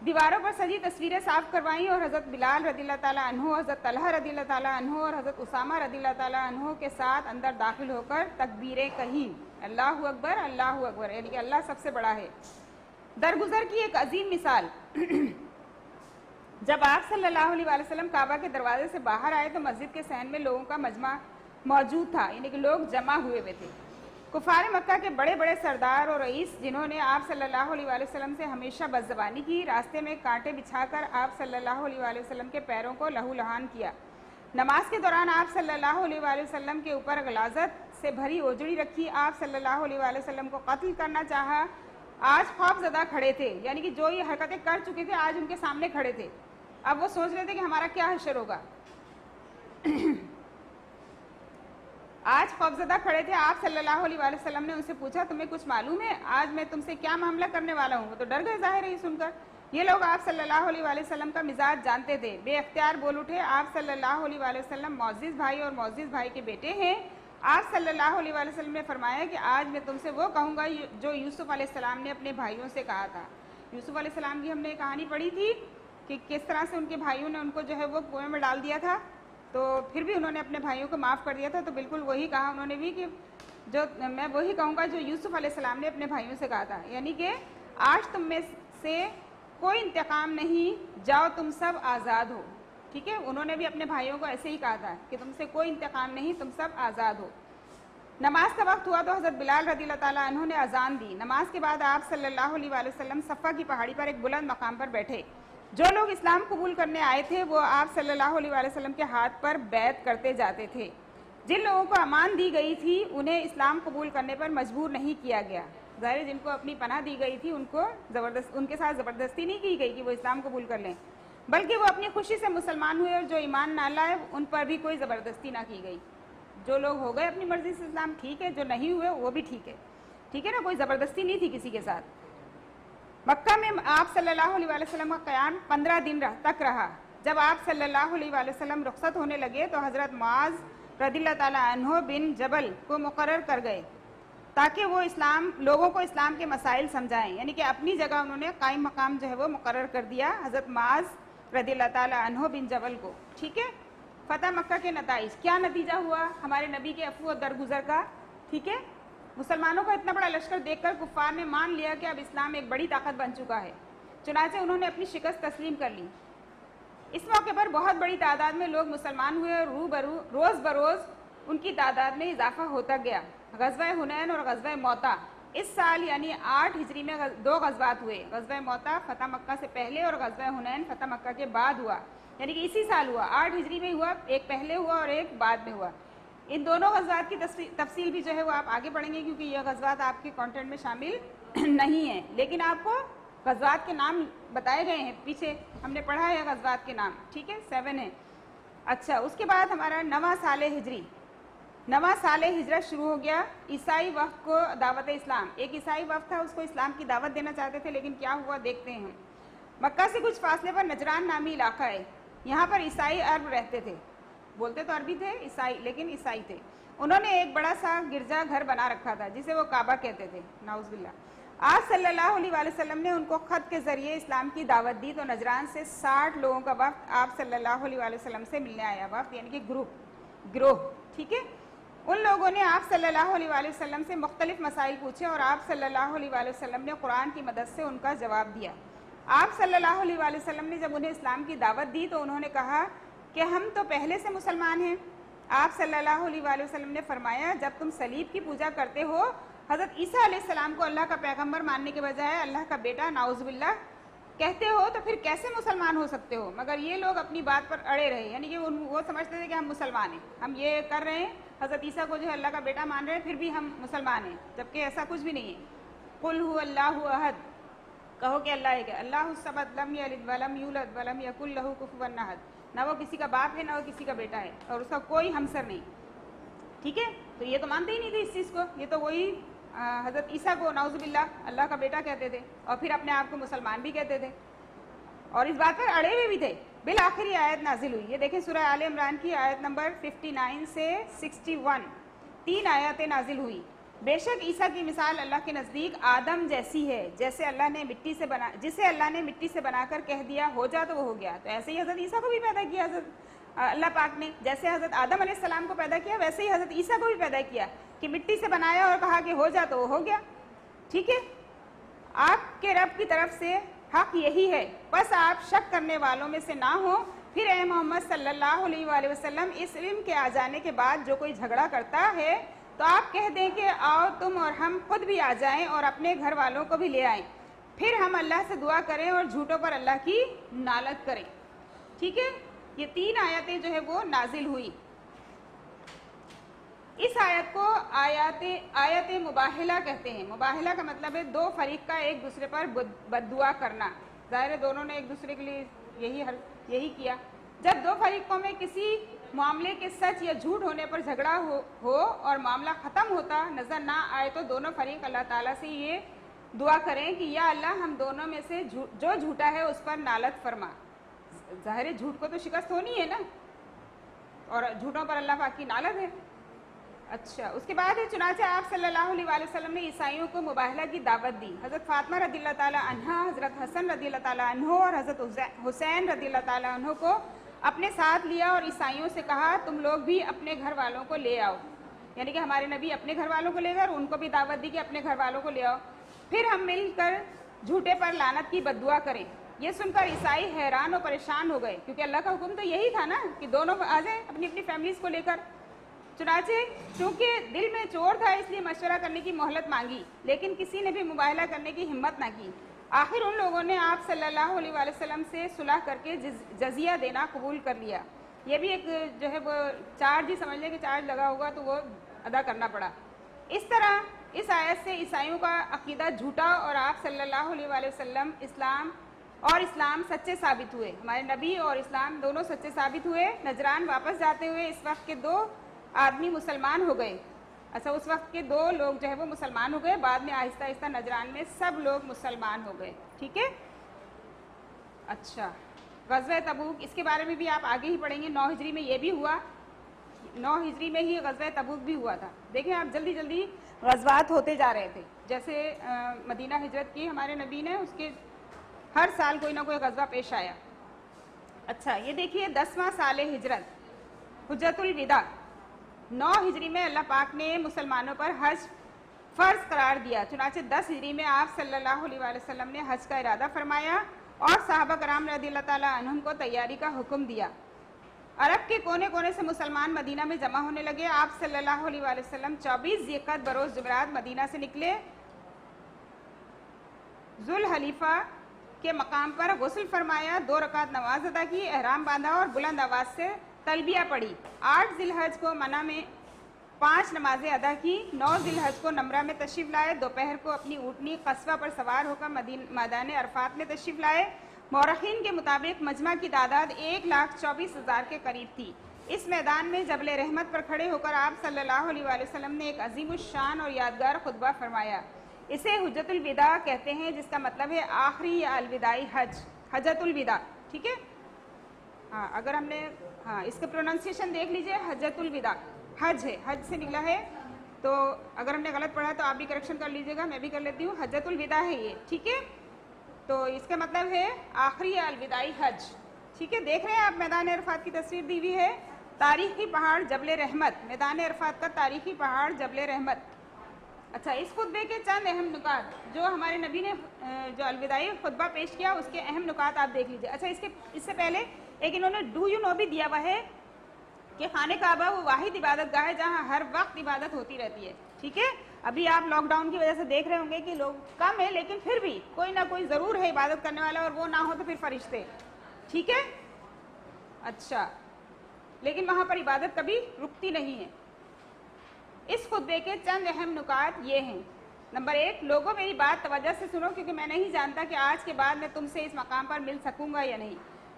دیواروں پر سجی تصویریں صاف کروائیں اور حضرت بلال رضی اللہ تعالیٰ عنہ، حضرت طلحہ رضی اللہ تعالیٰ عنہ اور حضرت اسامہ رضی اللہ تعالیٰ عنہ کے ساتھ اندر داخل ہو کر تکبیریں کہیں، اللہ اکبر اللہ اکبر، یعنی کہ اللہ سب سے بڑا ہے. درگزر کی ایک عظیم مثال. جب آپ صلی اللہ علیہ وآلہ وسلم کعبہ کے دروازے سے باہر آئے تو مسجد کے صحن میں لوگوں کا مجمع موجود تھا، یعنی کہ لوگ جمع ہوئے تھے. کفار مکہ کے بڑے بڑے سردار اور رئیس جنہوں نے آپ صلی اللہ علیہ وآلہ وسلم سے ہمیشہ بدزبانی کی، راستے میں کانٹے بچھا کر آپ صلی اللہ علیہ وآلہ وسلم کے پیروں کو لہو لہان کیا، نماز کے دوران آپ صلی اللہ علیہ وآلہ وسلم کے اوپر غلاظت سے بھری اوجڑی رکھی، آپ صلی اللہ علیہ وآلہ وسلم کو قتل کرنا چاہا، آج خوف زدہ کھڑے تھے، یعنی کہ جو یہ حرکتیں کر چکے تھے آج ان کے سامنے کھڑے تھے، اب وہ سوچ رہے تھے کہ ہمارا کیا حشر ہوگا۔ آج خوفزدہ کھڑے تھے، آپ صلی اللہ علیہ وآلہ وسلم نے ان سے پوچھا تمہیں کچھ معلوم ہے آج میں تم سے کیا معاملہ کرنے والا ہوں؟ وہ تو ڈر گئے ظاہر ہے یہ سن کر۔ یہ لوگ آپ صلی اللہ علیہ وآلہ وسلم کا مزاج جانتے تھے، بے اختیار بول اٹھے، آپ صلی اللہ علیہ وآلہ وسلم معزز بھائی اور معزز بھائی کے بیٹے ہیں۔ آپ صلی اللہ علیہ وآلہ وسلم نے فرمایا کہ آج میں تم سے وہ کہوں گا جو یوسف علیہ السلام نے اپنے بھائیوں سے کہا تھا۔ یوسف علیہ السلام کی ہم نے کہانی پڑھی تھی کہ کس طرح سے ان کے بھائیوں نے ان کو جو ہے وہ کنویں میں ڈال دیا تھا، تو پھر بھی انہوں نے اپنے بھائیوں کو معاف کر دیا تھا، تو بالکل وہی کہا انہوں نے بھی کہ میں وہی کہوں گا جو یوسف علیہ السلام نے اپنے بھائیوں سے کہا تھا، یعنی کہ آج تم میں سے کوئی انتقام نہیں، جاؤ تم سب آزاد ہو۔ ٹھیک ہے، انہوں نے بھی اپنے بھائیوں کو ایسے ہی کہا تھا کہ تم سے کوئی انتقام نہیں، تم سب آزاد ہو۔ نماز کا وقت ہوا تو حضرت بلال رضی اللہ تعالیٰ عنہ نے اذان دی، نماز کے بعد آپ صلی اللہ علیہ وآلہ وسلم صفا کی پہاڑی پر ایک بلند مقام پر بیٹھے، جو لوگ اسلام قبول کرنے آئے تھے وہ آپ صلی اللہ علیہ وآلہ وسلم کے ہاتھ پر بیعت کرتے جاتے تھے، جن لوگوں کو امان دی گئی تھی انہیں اسلام قبول کرنے پر مجبور نہیں کیا گیا، ظاہر جن کو اپنی پناہ دی گئی تھی ان کے ساتھ زبردستی نہیں کی گئی کہ وہ اسلام قبول کر لیں، بلکہ وہ اپنی خوشی سے مسلمان ہوئے، اور جو ایمان نہ لائے ان پر بھی کوئی زبردستی نہ کی گئی۔ جو لوگ ہو گئے اپنی مرضی سے اسلام ٹھیک ہے، جو نہیں ہوئے وہ بھی ٹھیک ہے، ٹھیک ہے نا، کوئی زبردستی نہیں تھی کسی کے ساتھ۔ مکہ میں آپ صلی اللہ علیہ وآلہ وسلم کا قیام 15 دن تک رہا۔ جب آپ صلی اللہ علیہ وآلہ وسلم رخصت ہونے لگے تو حضرت معاذ رضی اللہ تعالیٰ عنہ بن جبل کو مقرر کر گئے تاکہ وہ لوگوں کو اسلام کے مسائل سمجھائیں، یعنی کہ اپنی جگہ انہوں نے قائم مقام جو ہے وہ مقرر کر دیا حضرت معاذ رضی اللہ تعالیٰ عنہ بن جبل کو۔ ٹھیک ہے، فتح مکہ کے نتائج کیا نتیجہ ہوا ہمارے نبی کے عفو و درگزر کا؟ ٹھیک ہے، مسلمانوں کا اتنا بڑا لشکر دیکھ کر کفار نے مان لیا کہ اب اسلام ایک بڑی طاقت بن چکا ہے، چنانچہ انہوں نے اپنی شکست تسلیم کر لی۔ اس موقع پر بہت بڑی تعداد میں لوگ مسلمان ہوئے اور روز بروز ان کی تعداد میں اضافہ ہوتا گیا۔ غزوہ حنین اور غزوہ موتا اس سال یعنی 8 ہجری میں 2 غزوات ہوئے، غزوہ موتا فتح مکہ سے پہلے اور غزوہ حنین فتح مکہ کے بعد ہوا، یعنی کہ اسی سال ہوا، 8 ہجری میں ہوا، ایک پہلے ہوا اور ایک بعد میں ہوا۔ ان دونوں غزوات کی تفصیل بھی جو ہے وہ آپ آگے پڑھیں گے کیونکہ یہ غزوات آپ کے کانٹینٹ میں شامل نہیں ہیں، لیکن آپ کو غزوات کے نام بتائے گئے ہیں، پیچھے ہم نے پڑھا ہے غزوات کے نام، ٹھیک ہے، 7 ہیں۔ اچھا، اس کے بعد ہمارا نواں سال ہجرت شروع ہو گیا۔ عیسائی وفد کو دعوت اسلام، ایک عیسائی وفد تھا، اس کو اسلام کی دعوت دینا چاہتے تھے، لیکن کیا ہوا دیکھتے ہیں ہم۔ مکہ سے کچھ فاصلے پر نجران نامی علاقہ ہے، یہاں پر عیسائی عرب رہتے تھے، بولتے تو عربی تھے عیسائی، لیکن عیسائی تھے۔ انہوں نے ایک بڑا سا گرجا گھر بنا رکھا تھا جسے وہ کعبہ کہتے تھے، نعوذ باللہ۔ آپ صلی اللہ علیہ وآلہ وسلم نے ان کو خط کے ذریعے اسلام کی دعوت دی تو نجران سے 60 لوگوں کا وفد آپ صلی اللہ علیہ وآلہ وسلم سے ملنے آیا، وفد یعنی کہ گروہ، ٹھیک ہے۔ ان لوگوں نے آپ صلی اللہ علیہ وآلہ وسلم سے مختلف مسائل پوچھے اور آپ صلی اللہ علیہ وآلہ وسلم نے قرآن کی مدد سے ان کا جواب دیا۔ آپ صلی اللہ علیہ وآلہ وسلم نے جب انہیں اسلام کی دعوت دی تو انہوں نے کہا کہ ہم تو پہلے سے مسلمان ہیں۔ آپ صلی اللہ علیہ وآلہ وسلم نے فرمایا جب تم صلیب کی پوجا کرتے ہو، حضرت عیسیٰ علیہ السلام کو اللہ کا پیغمبر ماننے کے بجائے اللہ کا بیٹا نعوذ باللہ کہتے ہو تو پھر کیسے مسلمان ہو سکتے ہو؟ مگر یہ لوگ اپنی بات پر اڑے رہے، یعنی کہ وہ سمجھتے تھے کہ ہم مسلمان ہیں، ہم یہ کر رہے ہیں، حضرت عیسیٰ کو جو ہے اللہ کا بیٹا مان رہے ہیں، پھر بھی ہم مسلمان ہیں، جبکہ ایسا کچھ بھی نہیں ہے۔ قل هو اللہ احد، کہو کہ اللہ ہے، اللہ الصمد لم یلد ولم یولد ولم یکن لہ کفوا احد، نہ وہ کسی کا باپ ہے نہ وہ کسی کا بیٹا ہے اور اس کا کوئی ہمسر نہیں، ٹھیک ہے۔ تو یہ تو مانتے ہی نہیں تھے اس چیز کو، یہ تو وہی حضرت عیسیٰ کو نعوذ باللہ اللہ کا بیٹا کہتے تھے اور پھر اپنے آپ کو مسلمان بھی کہتے تھے اور اس بات پر اڑے ہوئے بھی تھے۔ بالآخر یہ آیت نازل ہوئی، یہ دیکھیں سورہ آل عمران کی آیت نمبر 59 سے 61، 3 آیاتیں نازل ہوئی۔ بے شک عیسیٰ کی مثال اللہ کے نزدیک آدم جیسی ہے، جسے اللہ نے مٹی سے بنا کر کہہ دیا ہو جا تو وہ ہو گیا۔ تو ایسے ہی حضرت عیسیٰ کو بھی پیدا کیا اللہ پاک نے، جیسے حضرت آدم علیہ السلام کو پیدا کیا ویسے ہی حضرت عیسیٰ کو بھی پیدا کیا کہ مٹی سے بنایا اور کہا کہ ہو جا تو وہ ہو گیا، ٹھیک ہے۔ آپ کے رب کی طرف سے حق یہی ہے، بس آپ شک کرنے والوں میں سے نہ ہوں۔ پھر اے محمد صلی اللہ علیہ وآلہ وسلم، اس علم کے آ جانے کے بعد جو کوئی جھگڑا کرتا ہے تو آپ کہہ دیں کہ آؤ تم اور ہم خود بھی آ جائیں اور اپنے گھر والوں کو بھی لے آئیں، پھر ہم اللہ سے دعا کریں اور جھوٹوں پر اللہ کی نالت کریں. ٹھیک ہے، یہ 3 آیتیں جو ہے وہ نازل ہوئی. اس آیت کو آیت مباہلہ کہتے ہیں. مباہلہ کا مطلب ہے 2 فریق کا ایک دوسرے پر بد دعا کرنا. ظاہر ہے دونوں نے ایک دوسرے کے لیے یہی کیا. جب 2 فریقوں میں کسی معاملے کے سچ یا جھوٹ ہونے پر جھگڑا ہو اور معاملہ ختم ہوتا نظر نہ آئے تو دونوں فریق اللہ تعالیٰ سے یہ دعا کریں کہ یا اللہ ہم دونوں میں سے جو جھوٹا ہے اس پر نالت فرما. ظاہر ہے جھوٹ کو تو شکست ہونی ہے نا، اور جھوٹوں پر اللہ پاک کی نالت ہے. اچھا، اس کے بعد چنانچہ آپ صلی اللہ علیہ وآلہ وسلم نے عیسائیوں کو مباہلہ کی دعوت دی. حضرت فاطمہ رضی اللہ تعالیٰ عنہا، حضرت حسن رضی اللہ تعالیٰ عنہ اور حضرت حسین رضی اللہ تعالیٰ عنہ کو اپنے ساتھ لیا اور عیسائیوں سے کہا تم لوگ بھی اپنے گھر والوں کو لے آؤ. یعنی کہ ہمارے نبی اپنے گھر والوں کو لے گئے اور ان کو بھی دعوت دی کہ اپنے گھر والوں کو لے آؤ، پھر ہم مل کر جھوٹے پر لعنت کی بد دعا کریں. یہ سن کر عیسائی حیران اور پریشان ہو گئے، کیونکہ اللہ کا حکم تو یہی تھا نا کہ دونوں آ جائیں اپنی اپنی فیملیز کو لے کر. چنانچہ چونکہ دل میں چور تھا اس لیے مشورہ کرنے کی مہلت مانگی، لیکن کسی نے بھی مباہلہ کرنے کی ہمت نہ کی. آخر ان لوگوں نے آپ صلی اللہ علیہ وآلہ وسلم سے صلح کر کے جزیہ دینا قبول کر لیا. یہ بھی ایک جو ہے وہ چارج ہی سمجھ لیں کہ چارج لگا ہوگا تو وہ ادا کرنا پڑا. اس طرح اس آیت سے عیسائیوں کا عقیدہ جھوٹا اور آپ صلی اللہ علیہ وآلہ وسلم اسلام سچے ثابت ہوئے. ہمارے نبی اور اسلام دونوں سچے ثابت ہوئے. نجران واپس جاتے ہوئے اس وقت کے 2 آدمی مسلمان ہو گئے. اچھا، اس وقت کے 2 لوگ جو ہے وہ مسلمان ہو گئے. بعد میں آہستہ آہستہ نجران میں سب لوگ مسلمان ہو گئے. ٹھیک ہے. اچھا، غزوہ تبوک، اس کے بارے میں بھی آپ آگے ہی پڑھیں گے. 9 ہجری میں یہ بھی ہوا، 9 ہجری میں ہی غزوہ تبوک بھی ہوا تھا. دیکھیں آپ جلدی جلدی غزوات ہوتے جا رہے تھے. جیسے مدینہ ہجرت کی ہمارے نبی نے، اس کے ہر سال کوئی نہ کوئی غزوہ پیش آیا. اچھا، یہ دیکھیے 10واں سال ہجرت، حجۃ الوداع. 9 ہجری میں اللہ پاک نے مسلمانوں پر حج فرض قرار دیا. چنانچہ 10 ہجری میں آپ صلی اللہ علیہ وآلہ وسلم نے حج کا ارادہ فرمایا اور صحابہ کرام رضی اللہ تعالیٰ عنہم کو تیاری کا حکم دیا. عرب کے کونے کونے سے مسلمان مدینہ میں جمع ہونے لگے. آپ صلی اللہ علیہ وآلہ وسلم 24 ذی القعدہ بروز جمعرات مدینہ سے نکلے. ذوالحلیفہ کے مقام پر غسل فرمایا، 2 رکعت نماز ادا کی، احرام باندھا اور بلند آواز سے تلبیہ پڑھی. 8 ذی الحج کو منی میں 5 نمازیں ادا کی. 9 ذی الحج کو نمرہ میں تشریف لائے. دوپہر کو اپنی اونٹنی قصوہ پر سوار ہو کر میدان عرفات میں تشریف لائے. مورخین کے مطابق مجمع کی تعداد 1,24,000 کے قریب تھی. اس میدان میں جبل رحمت پر کھڑے ہو کر آپ صلی اللہ علیہ وآلہ وسلم نے ایک عظیم الشان اور یادگار خطبہ فرمایا. اسے حجۃ الوداع کہتے ہیں، جس کا مطلب ہے آخری یا الوداعی حج، حجۃ الوداع. ٹھیک ہے. ہاں، اگر ہم نے اس کا پروننسیشن دیکھ لیجئے، حجۃ الوداع حج ہے، حج سے نکلا ہے. تو اگر ہم نے غلط پڑھا تو آپ بھی کریکشن کر لیجئے گا، میں بھی کر لیتی ہوں. حجۃ الوداع ہے یہ. ٹھیک ہے. تو اس کا مطلب ہے آخری یا الوداعی حج. ٹھیک ہے. دیکھ رہے ہیں آپ میدان عرفات کی تصویر دی ہوئی ہے. تاریخی پہاڑ جبل رحمت، میدان عرفات کا تاریخی پہاڑ جبل رحمت. اچھا، اس خطبے کے چند اہم نکات جو ہمارے نبی نے جو الوداعی خطبہ پیش کیا اس کے اہم نکات آپ دیکھ لیجئے. اچھا، اس سے پہلے ایک انہوں نے ڈو یو نو بھی دیا ہوا ہے کہ خانہ کعبہ وہ واحد عبادت گاہ ہے جہاں ہر وقت عبادت ہوتی رہتی ہے. ٹھیک ہے. ابھی آپ لاک ڈاؤن کی وجہ سے دیکھ رہے ہوں گے کہ لوگ کم ہے، لیکن پھر بھی کوئی نہ کوئی ضرور ہے عبادت کرنے والا، اور وہ نہ ہو تو پھر فرشتے. ٹھیک ہے. اچھا، لیکن وہاں پر عبادت کبھی رکتی نہیں ہے. اس خطبے کے چند اہم نکات یہ ہیں. نمبر 1، لوگوں میری بات توجہ سے سنو، کیونکہ میں نہیں جانتا کہ آج کے بعد میں تم سے اس مقام پر مل سکوں گا یا نہیں.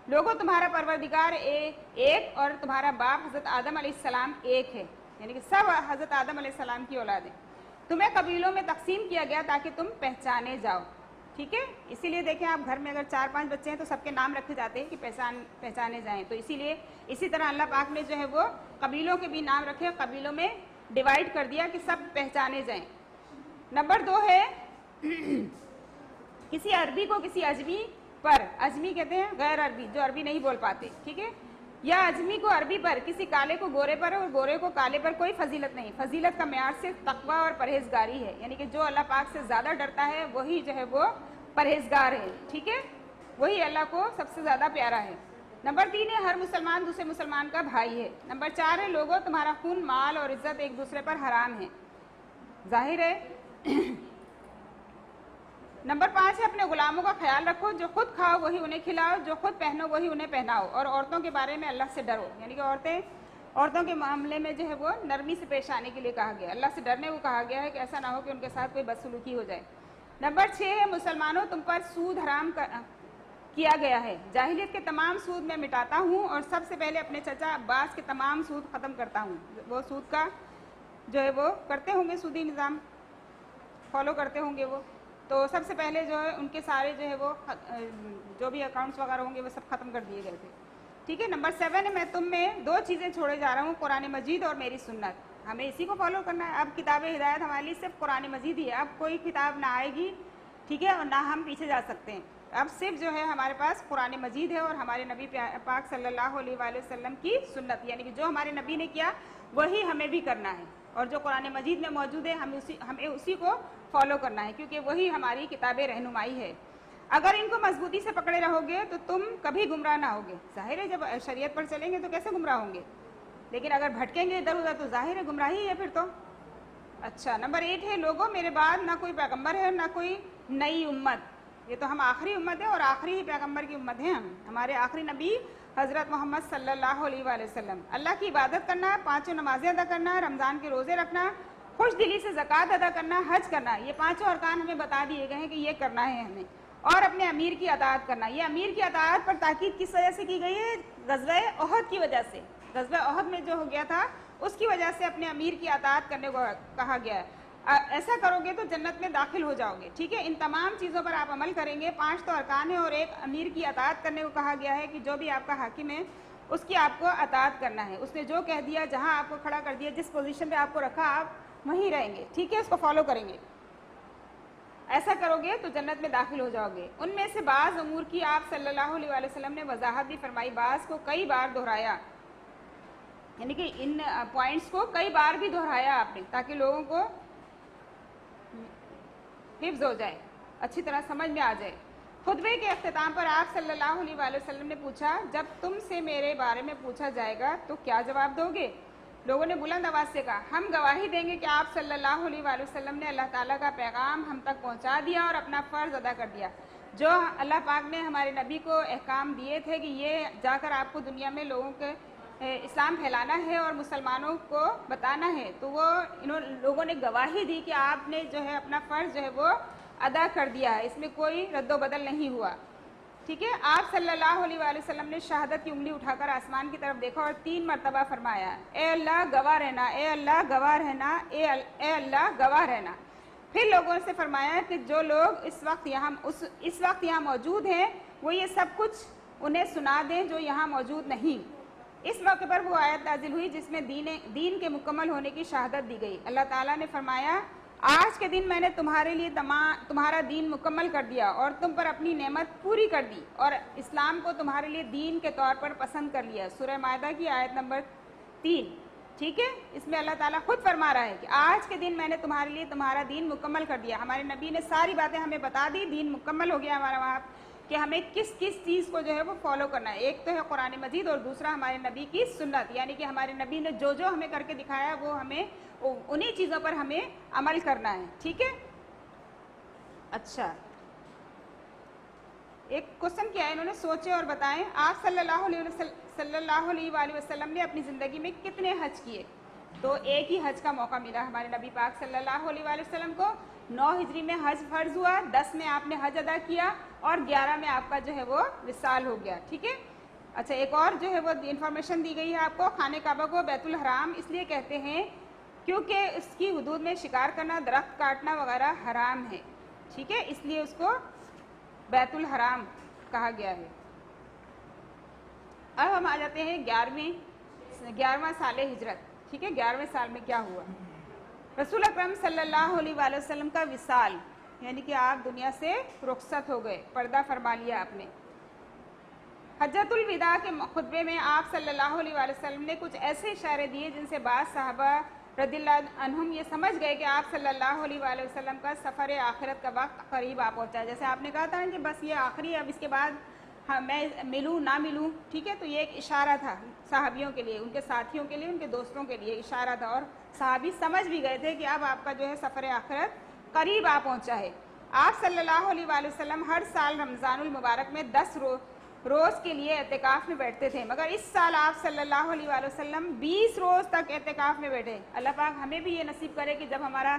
لوگوں، تمہارا پروردگار ایک اور تمہارا باپ حضرت آدم علیہ السلام ایک ہے، یعنی کہ سب حضرت آدم علیہ السلام کی اولاد ہیں. تمہیں قبیلوں میں تقسیم کیا گیا تاکہ تم پہچانے جاؤ. ٹھیک ہے. اسی لیے دیکھیں آپ گھر میں اگر 4-5 بچے ہیں تو سب کے نام رکھے جاتے ہیں کہ پہچانے جائیں. تو اسی طرح اللہ پاک نے جو ہے وہ قبیلوں کے بھی نام رکھے، قبیلوں میں ڈیوائیڈ کر دیا کہ سب پہچانے جائیں. نمبر 2 ہے کسی عربی کو کسی اجمی پر، اجمی کہتے ہیں غیر عربی جو عربی نہیں بول پاتے. ٹھیک ہے. یا اجمی کو عربی پر، کسی کالے کو گورے پر اور گورے کو کالے پر کوئی فضیلت نہیں. فضیلت کا معیار صرف تقوی اور پرہیزگاری ہے، یعنی کہ جو اللہ پاک سے زیادہ ڈرتا ہے وہی جو ہے وہ پرہیزگار ہے. ٹھیک ہے. وہی اللہ کو سب سے زیادہ پیارا ہے. نمبر 3 ہے ہر مسلمان دوسرے مسلمان کا بھائی ہے. نمبر 4 ہے لوگوں تمہارا خون مال اور عزت ایک دوسرے پر حرام ہے. ظاہر ہے. نمبر 5 ہے اپنے غلاموں کا خیال رکھو, جو خود کھاؤ وہی انہیں کھلاؤ, جو خود پہنو وہی انہیں پہناؤ, اور عورتوں کے بارے میں اللہ سے ڈرو. یعنی کہ عورتوں کے معاملے میں جو ہے وہ نرمی سے پیش آنے کے لیے کہا گیا, اللہ سے ڈرنے کو کہا گیا ہے کہ ایسا نہ ہو کہ ان کے ساتھ کوئی بدسلوکی ہو جائے. نمبر 6 ہے مسلمانوں تم پر سود حرام کیا گیا ہے. جاہلیت کے تمام سود میں مٹاتا ہوں اور سب سے پہلے اپنے چچا عباس کے تمام سود ختم کرتا ہوں. وہ سود کا جو ہے وہ کرتے ہوں گے, سودی نظام فالو کرتے ہوں گے وہ, تو سب سے پہلے جو ہے ان کے سارے جو ہے وہ جو بھی اکاؤنٹس وغیرہ ہوں گے وہ سب ختم کر دیے گئے تھے. ٹھیک ہے. نمبر 7 ہے میں تم میں 2 چیزیں چھوڑے جا رہا ہوں, قرآن مجید اور میری سنت. ہمیں اسی کو فالو کرنا ہے. اب کتاب ہدایت ہمارے لیے صرف قرآن مجید ہی ہے, اب کوئی کتاب نہ آئے گی, ٹھیک ہے, اور نہ ہم پیچھے جا سکتے ہیں. اب صرف جو ہے ہمارے پاس قرآن مجید ہے اور ہمارے نبی پاک صلی اللہ علیہ وآلہ وسلم کی سنت, یعنی کہ جو ہمارے نبی نے کیا وہی ہمیں بھی کرنا ہے, اور جو قرآن مجید میں موجود ہے ہمیں اسی کو فالو کرنا ہے, کیونکہ وہی ہماری کتاب رہنمائی ہے. اگر ان کو مضبوطی سے پکڑے رہو گے تو تم کبھی گمراہ نہ ہوگے. ظاہر ہے جب شریعت پر چلیں گے تو کیسے گمراہ ہوں گے, لیکن اگر بھٹکیں گے ادھر ادھر تو ظاہر ہے گمراہی ہے پھر تو. اچھا. نمبر 8 ہے لوگوں میرے بعد نہ کوئی پیغمبر ہے نہ کوئی نئی امت. یہ تو ہم آخری امت ہے اور آخری ہی پیغمبر کی امت ہیں. ہمارے آخری نبی حضرت محمد صلی اللہ علیہ وآلہ وسلم. اللہ کی عبادت کرنا, 5 نمازیں ادا کرنا, رمضان کے روزے رکھنا, خوش دلی سے زکوٰۃ ادا کرنا, حج کرنا, یہ 5 ارکان ہمیں بتا دیے گئے ہیں کہ یہ کرنا ہے ہمیں, اور اپنے امیر کی اطاعت کرنا. یہ امیر کی اطاعت پر تاکید کس وجہ سے کی گئی ہے؟ غزوہ احد کی وجہ سے. غزوہ احد میں جو ہو گیا تھا اس کی وجہ سے اپنے امیر کی اطاعت کرنے کو کہا گیا ہے. ایسا کرو گے تو جنت میں داخل ہو جاؤ گے. ٹھیک ہے. ان تمام چیزوں پر آپ عمل کریں گے. 5 تو ارکان ہیں اور ایک امیر کی اطاعت کرنے کو کہا گیا ہے کہ جو بھی آپ کا حاکم ہے اس کی آپ کو اطاعت کرنا ہے. اس نے جو کہہ دیا, جہاں آپ کو کھڑا کر دیا, جس پوزیشن پہ آپ کو رکھا آپ وہیں رہیں گے. ٹھیک ہے. اس کو فالو کریں گے. ایسا کرو گے تو جنت میں داخل ہو جاؤ گے. ان میں سے بعض امور کی آپ صلی اللہ علیہ وآلہ وسلم نے وضاحت بھی فرمائی, بعض کو کئی بار دہرایا, یعنی کہ ان پوائنٹس کو کئی بار بھی دہرایا آپ نے تاکہ لوگوں کو حفظ ہو جائے, اچھی طرح سمجھ میں آ جائے. خطبے کے اختتام پر آپ صلی اللہ علیہ وآلہ وسلم نے پوچھا, جب تم سے میرے بارے میں پوچھا جائے گا تو کیا جواب دو گے؟ لوگوں نے بلند آواز سے کہا, ہم گواہی دیں گے کہ آپ صلی اللہ علیہ وآلہ وسلم نے اللہ تعالیٰ کا پیغام ہم تک پہنچا دیا اور اپنا فرض ادا کر دیا. جو اللہ پاک نے ہمارے نبی کو احکام دیے تھے کہ یہ جا کر آپ کو دنیا میں لوگوں کے اسلام پھیلانا ہے اور مسلمانوں کو بتانا ہے, تو وہ لوگوں نے گواہی دی کہ آپ نے جو ہے اپنا فرض جو ہے وہ ادا کر دیا ہے, اس میں کوئی رد و بدل نہیں ہوا. ٹھیک ہے. آپ صلی اللہ علیہ وآلہ وسلم نے شہادت کی انگلی اٹھا کر آسمان کی طرف دیکھا اور 3 مرتبہ فرمایا, اے اللہ گواہ رہنا, اے اللہ گواہ رہنا, اے اللہ گواہ رہنا. پھر لوگوں سے فرمایا کہ جو لوگ اس وقت یہاں موجود ہیں وہ یہ سب کچھ انہیں سنا دیں جو یہاں موجود نہیں. اس موقع پر وہ آیت نازل ہوئی جس میں دین کے مکمل ہونے کی شہادت دی گئی. اللہ تعالیٰ نے فرمایا, آج کے دن میں نے تمہارے لیے تمہارا دین مکمل کر دیا اور تم پر اپنی نعمت پوری کر دی اور اسلام کو تمہارے لیے دین کے طور پر پسند کر لیا. سورہ مائدہ کی آیت نمبر 3. ٹھیک ہے. اس میں اللہ تعالیٰ خود فرما رہا ہے کہ آج کے دن میں نے تمہارے لیے تمہارا دین مکمل کر دیا. ہمارے نبی نے ساری باتیں ہمیں بتا دی, دین مکمل ہو گیا ہمارا وہاں کہ ہمیں کس چیز کو جو ہے وہ فالو کرنا ہے. ایک تو ہے قرآن مجید اور دوسرا ہمارے نبی کی سنت, یعنی کہ ہمارے نبی نے جو ہمیں کر کے دکھایا وہ ہمیں انہی چیزوں پر ہمیں عمل کرنا ہے. ٹھیک ہے. اچھا, ایک کوشچن کیا ہے, انہوں نے سوچے اور بتائیں, آپ صلی اللہ علیہ وآلہ وسلم نے اپنی زندگی میں کتنے حج کیے؟ تو ایک ہی حج کا موقع ملا ہمارے نبی پاک صلی اللہ علیہ وآلہ وسلم کو. 9 ہجری میں حج فرض ہوا, 10 میں آپ نے حج ادا کیا اور 11 میں آپ کا جو ہے وہ وصال ہو گیا. ٹھیک ہے. اچھا, ایک اور جو ہے وہ انفارمیشن دی گئی ہے آپ کو, خانہ کعبہ کو بیت الحرام اس لیے کہتے ہیں کیونکہ اس کی حدود میں شکار کرنا, درخت کاٹنا وغیرہ حرام ہے. ٹھیک ہے, اس لیے اس کو بیت الحرام کہا گیا ہے. اب ہم آ جاتے ہیں 11واں سال ہجرت. ٹھیک ہے. 11ویں سال میں کیا ہوا؟ رسول اکرم صلی اللہ علیہ وآلہ وسلم کا وصال, یعنی کہ آپ دنیا سے رخصت ہو گئے, پردہ فرما لیا آپ نے. حجۃ الوداع کے خطبے میں آپ صلی اللہ علیہ وآلہ وسلم نے کچھ ایسے اشارے دیے جن سے بعض صحابہ رضی اللہ عنہم یہ سمجھ گئے کہ آپ صلی اللہ علیہ وآلہ وسلم کا سفر آخرت کا وقت قریب آ پہنچا ہے. جیسے آپ نے کہا تھا کہ بس یہ آخری, اب اس کے بعد ہاں میں ملوں نہ ملوں، ٹھیک ہے، تو یہ ایک اشارہ تھا صحابیوں کے لیے، ان کے ساتھیوں کے لیے، ان کے دوستوں کے لیے اشارہ تھا، اور صحابی سمجھ بھی گئے تھے کہ اب آپ کا جو ہے سفر آخرت قریب آ پہنچا ہے۔ آپ صلی اللہ علیہ وآلہ وسلم ہر سال رمضان المبارک میں 10 روز کے لیے اعتکاف میں بیٹھتے تھے، مگر اس سال آپ صلی اللہ علیہ وآلہ وسلم 20 روز تک اعتکاف میں بیٹھے۔ اللہ پاک ہمیں بھی یہ نصیب کرے کہ جب ہمارا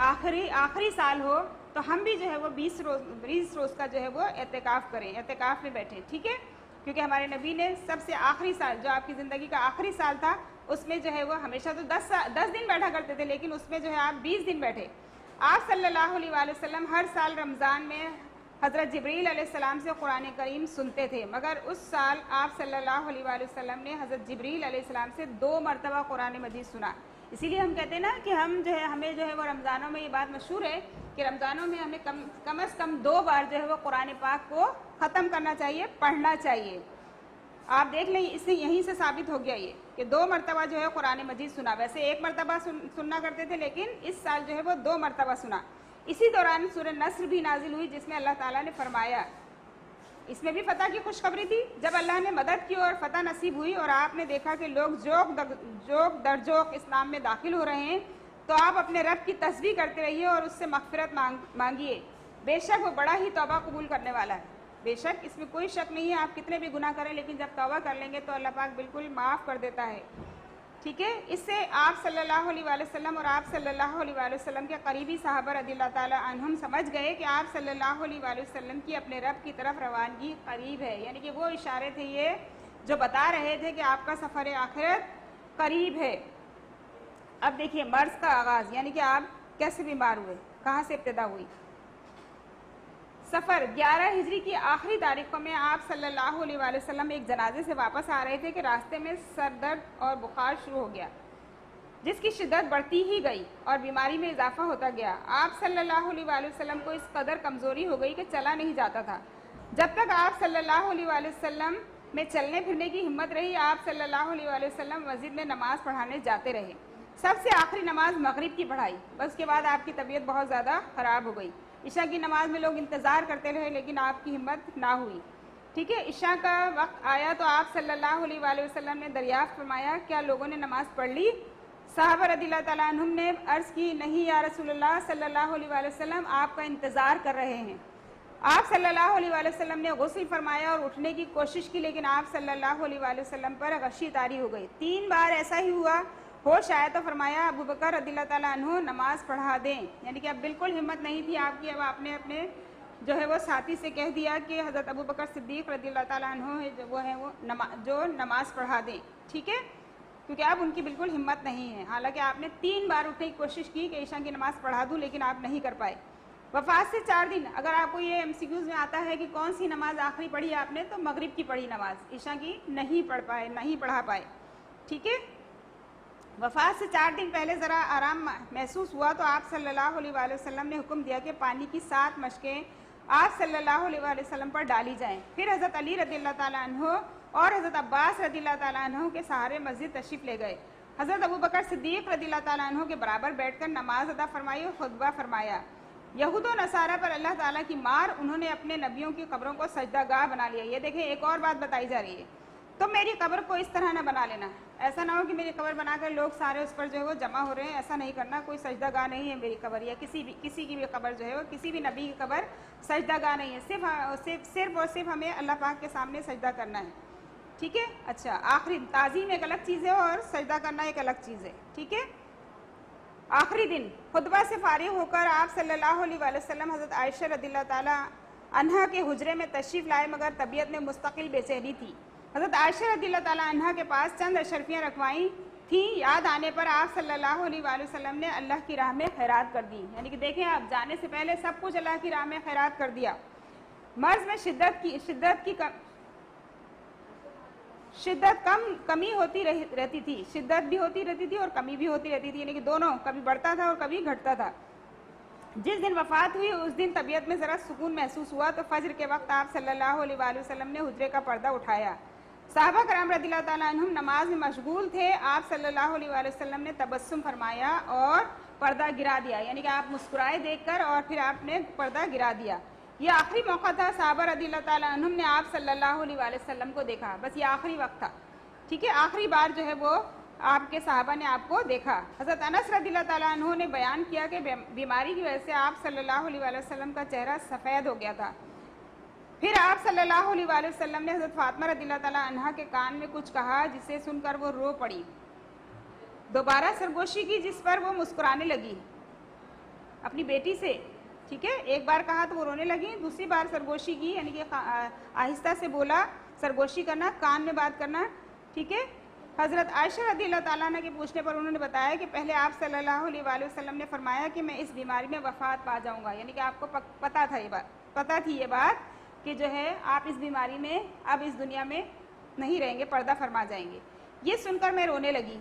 آخری سال ہو تو ہم بھی جو ہے وہ 20 روز کا جو ہے وہ اعتکاف کریں، اعتکاف میں بیٹھیں، ٹھیک ہے، کیونکہ ہمارے نبی نے سب سے آخری سال جو آپ کی زندگی کا آخری سال تھا اس میں جو ہے وہ ہمیشہ تو 10 دن بیٹھا کرتے تھے، لیکن اس میں جو ہے آپ 20 دن بیٹھے۔ آپ صلی اللہ علیہ وآلہ وسلم ہر سال رمضان میں حضرت جبریل علیہ السلام سے قرآن کریم سنتے تھے، مگر اس سال آپ صلی اللہ علیہ وآلہ وسلم نے حضرت جبریل علیہ السلام سے 2 مرتبہ قرآن مجید سنا۔ اسی لیے ہم کہتے ہیں نا کہ ہمیں جو ہے وہ رمضانوں میں یہ بات مشہور ہے کہ رمضانوں میں ہمیں کم از کم 2 بار جو ہے وہ قرآن پاک کو ختم کرنا چاہیے، پڑھنا چاہیے۔ آپ دیکھ لیں، اس سے یہیں سے ثابت ہو گیا یہ کہ 2 مرتبہ جو ہے قرآن مجید سنا، ویسے 1 مرتبہ سننا کرتے تھے، لیکن اس سال جو ہے وہ 2 مرتبہ سنا۔ اسی دوران سورہ نصر بھی نازل ہوئی جس میں اللہ تعالیٰ نے فرمایا، اس میں بھی فتح کی خوشخبری تھی، جب اللہ نے مدد کی اور فتح نصیب ہوئی اور آپ نے دیکھا کہ لوگ جوک در جوک اسلام میں داخل ہو رہے ہیں، تو آپ اپنے رب کی تسبیح کرتے رہیے اور اس سے مغفرت مانگیے، بے شک وہ بڑا ہی توبہ قبول کرنے والا ہے۔ بے شک اس میں کوئی شک نہیں ہے، آپ کتنے بھی گناہ کریں لیکن جب توبہ کر لیں گے تو اللہ پاک بالکل معاف کر دیتا ہے، ٹھیک ہے۔ اس سے آپ صلی اللہ علیہ وآلہ وسلم اور آپ صلی اللہ علیہ وآلہ وسلم کے قریبی صحابہ رضی اللہ تعالیٰ عنہم سمجھ گئے کہ آپ صلی اللہ علیہ وآلہ وسلم کی اپنے رب کی طرف روانگی قریب ہے، یعنی کہ وہ اشارے تھے یہ جو بتا رہے تھے کہ آپ کا سفر آخرت قریب ہے۔ اب دیکھیے مرض کا آغاز، یعنی کہ آپ کیسے بیمار ہوئے، کہاں سے ابتدا ہوئی۔ سفر 11 ہجری کی آخری تاریخوں میں آپ صلی اللہ علیہ وآلہ وسلم ایک جنازے سے واپس آ رہے تھے کہ راستے میں سر درد اور بخار شروع ہو گیا، جس کی شدت بڑھتی ہی گئی اور بیماری میں اضافہ ہوتا گیا۔ آپ صلی اللہ علیہ وآلہ وسلم کو اس قدر کمزوری ہو گئی کہ چلا نہیں جاتا تھا۔ جب تک آپ صلی اللہ علیہ وآلہ وسلم میں چلنے پھرنے کی ہمت رہی، آپ صلی اللہ علیہ وآلہ وسلم مسجد میں نماز پڑھانے جاتے رہے۔ سب سے آخری نماز مغرب کی پڑھائی، بس اس کے بعد آپ کی طبیعت بہت زیادہ خراب ہو گئی۔ عشاء کی نماز میں لوگ انتظار کرتے رہے لیکن آپ کی ہمت نہ ہوئی، ٹھیک ہے۔ عشاء کا وقت آیا تو آپ صلی اللہ علیہ وآلہ وسلم نے دریافت فرمایا، کیا لوگوں نے نماز پڑھ لی؟ صحابہ رضی اللہ تعالیٰ عنہم نے عرض کی، نہیں یا رسول اللہ صلی اللہ علیہ وآلہ وسلم، آپ کا انتظار کر رہے ہیں۔ آپ صلی اللہ علیہ وآلہ وسلم نے غسل فرمایا اور اٹھنے کی کوشش کی، لیکن آپ صلی اللہ علیہ وآلہ وسلم پر غشی طاری ہو گئی۔ 3 بار ایسا ہی ہوا، ہوش آیا تو فرمایا ابو بکر رضی اللہ تعالیٰ عنہ نماز پڑھا دیں، یعنی کہ اب بالکل ہمت نہیں تھی آپ کی، اب آپ نے اپنے جو ہے وہ ساتھی سے کہہ دیا کہ حضرت ابو بکر صدیق رضی اللہ تعالیٰ عنہ جو نماز پڑھا دیں، ٹھیک ہے، کیونکہ اب ان کی بالکل ہمت نہیں ہے۔ حالانکہ آپ نے 3 بار اٹھنے کی کوشش کی کہ عشاء کی نماز پڑھا دوں، لیکن آپ نہیں کر پائے۔ وفات سے 4 دن، اگر آپ کو یہ MCQs میں آتا ہے کہ کون سی نماز آخری پڑھی آپ نے، تو مغرب کی پڑھی نماز، عشاء کی نہیں پڑھا پائے، ٹھیک ہے۔ وفات سے 4 دن پہلے ذرا آرام محسوس ہوا تو آپ صلی اللہ علیہ وآلہ وسلم نے حکم دیا کہ پانی کی 7 مشکیں آپ صلی اللہ علیہ وآلہ وسلم پر ڈالی جائیں۔ پھر حضرت علی رضی اللہ تعالیٰ عنہ اور حضرت عباس رضی اللہ تعالیٰ عنہ کے سہارے مسجد تشریف لے گئے۔ حضرت ابو بکر صدیق رضی اللہ تعالیٰ عنہ کے برابر بیٹھ کر نماز ادا فرمائی اور خطبہ فرمایا۔ یہود و نصارہ پر اللہ تعالیٰ کی مار، انہوں نے اپنے نبیوں کی قبروں کو سجدہ گاہ بنا لیا۔ یہ دیکھیں ایک اور بات بتائی جا رہی ہے، تم میری قبر کو اس طرح نہ بنا لینا، ایسا نہ ہو کہ میری قبر بنا کر لوگ سارے اس پر جو ہے وہ جمع ہو رہے ہیں، ایسا نہیں کرنا۔ کوئی سجدہ گاہ نہیں ہے میری قبر، یا کسی کی بھی قبر جو ہے وہ کسی بھی نبی کی قبر سجدہ گاہ نہیں ہے، صرف اور صرف ہمیں اللہ پاک کے سامنے سجدہ کرنا ہے، ٹھیک ہے۔ اچھا، آخری تعظیم ایک الگ چیز ہے اور سجدہ کرنا ایک الگ چیز ہے، ٹھیک ہے۔ آخری دن خطبہ سے فارغ ہو کر آپ صلی اللہ علیہ وآلہ وسلم حضرت عائشہ رضی اللہ تعالیٰ عنہا کے حجرے میں تشریف لائے، مگر طبیعت میں مستقل بے چینی تھی۔ حضرت عائشہ رضی اللہ تعالیٰ عنہا کے پاس چند اشرفیاں رکھوائی تھیں، یاد آنے پر آپ صلی اللہ علیہ وآلہ وسلم نے اللہ کی راہ میں خیرات کر دی، یعنی کہ دیکھیں آپ جانے سے پہلے سب کچھ اللہ کی راہ میں خیرات کر دیا۔ مرض میں کمی ہوتی رہتی تھی، شدت بھی ہوتی رہتی تھی اور کمی بھی ہوتی رہتی تھی، یعنی کہ دونوں، کبھی بڑھتا تھا اور کبھی گھٹتا تھا۔ جس دن وفات ہوئی اس دن طبیعت میں ذرا سکون محسوس ہوا تو فجر کے وقت آپ صلی اللہ علیہ وآلہ وسلم نے حجرے کا پردہ اٹھایا۔ صحابہ کرام رضی اللہ تعالیٰ عنہم نماز میں مشغول تھے، آپ صلی اللہ علیہ وآلہ وسلم نے تبسم فرمایا اور پردہ گرا دیا، یعنی کہ آپ مسکرائے دیکھ کر اور پھر آپ نے پردہ گرا دیا۔ یہ آخری موقع تھا صحابہ رضی اللہ تعالیٰ عنہم نے آپ صلی اللہ علیہ وآلہ وسلم کو دیکھا. بس یہ آخری وقت تھا, ٹھیک ہے, آخری بار جو ہے وہ آپ کے صحابہ نے آپ کو دیکھا. حضرت انس رضی اللہ تعالیٰ عنہ نے بیان کیا کہ بیماری کی وجہ سے آپ صلی اللہ علیہ وآلہ وسلم کا چہرہ سفید ہو گیا تھا. پھر آپ صلی اللہ علیہ وآلہ وسلم نے حضرت فاطمہ رضی اللہ تعالیٰ عنہا کے کان میں کچھ کہا جسے سن کر وہ رو پڑی. دوبارہ سرگوشی کی جس پر وہ مسکرانے لگی اپنی بیٹی سے, ٹھیک ہے, ایک بار کہا تو وہ رونے لگی, دوسری بار سرگوشی کی یعنی کہ آہستہ سے بولا, سرگوشی کرنا, کان میں بات کرنا, ٹھیک ہے. حضرت عائشہ رضی اللہ تعالیٰ عنہ کے پوچھنے پر انہوں نے بتایا کہ پہلے آپ صلی اللہ علیہ وآلہ وسلم نے فرمایا کہ میں اس بیماری میں وفات پا جاؤں گا, یعنی کہ آپ کو پتہ تھی یہ بات کہ جو ہے آپ اس بیماری میں اب اس دنیا میں نہیں رہیں گے, پردہ فرما جائیں گے. یہ سن کر میں رونے لگی.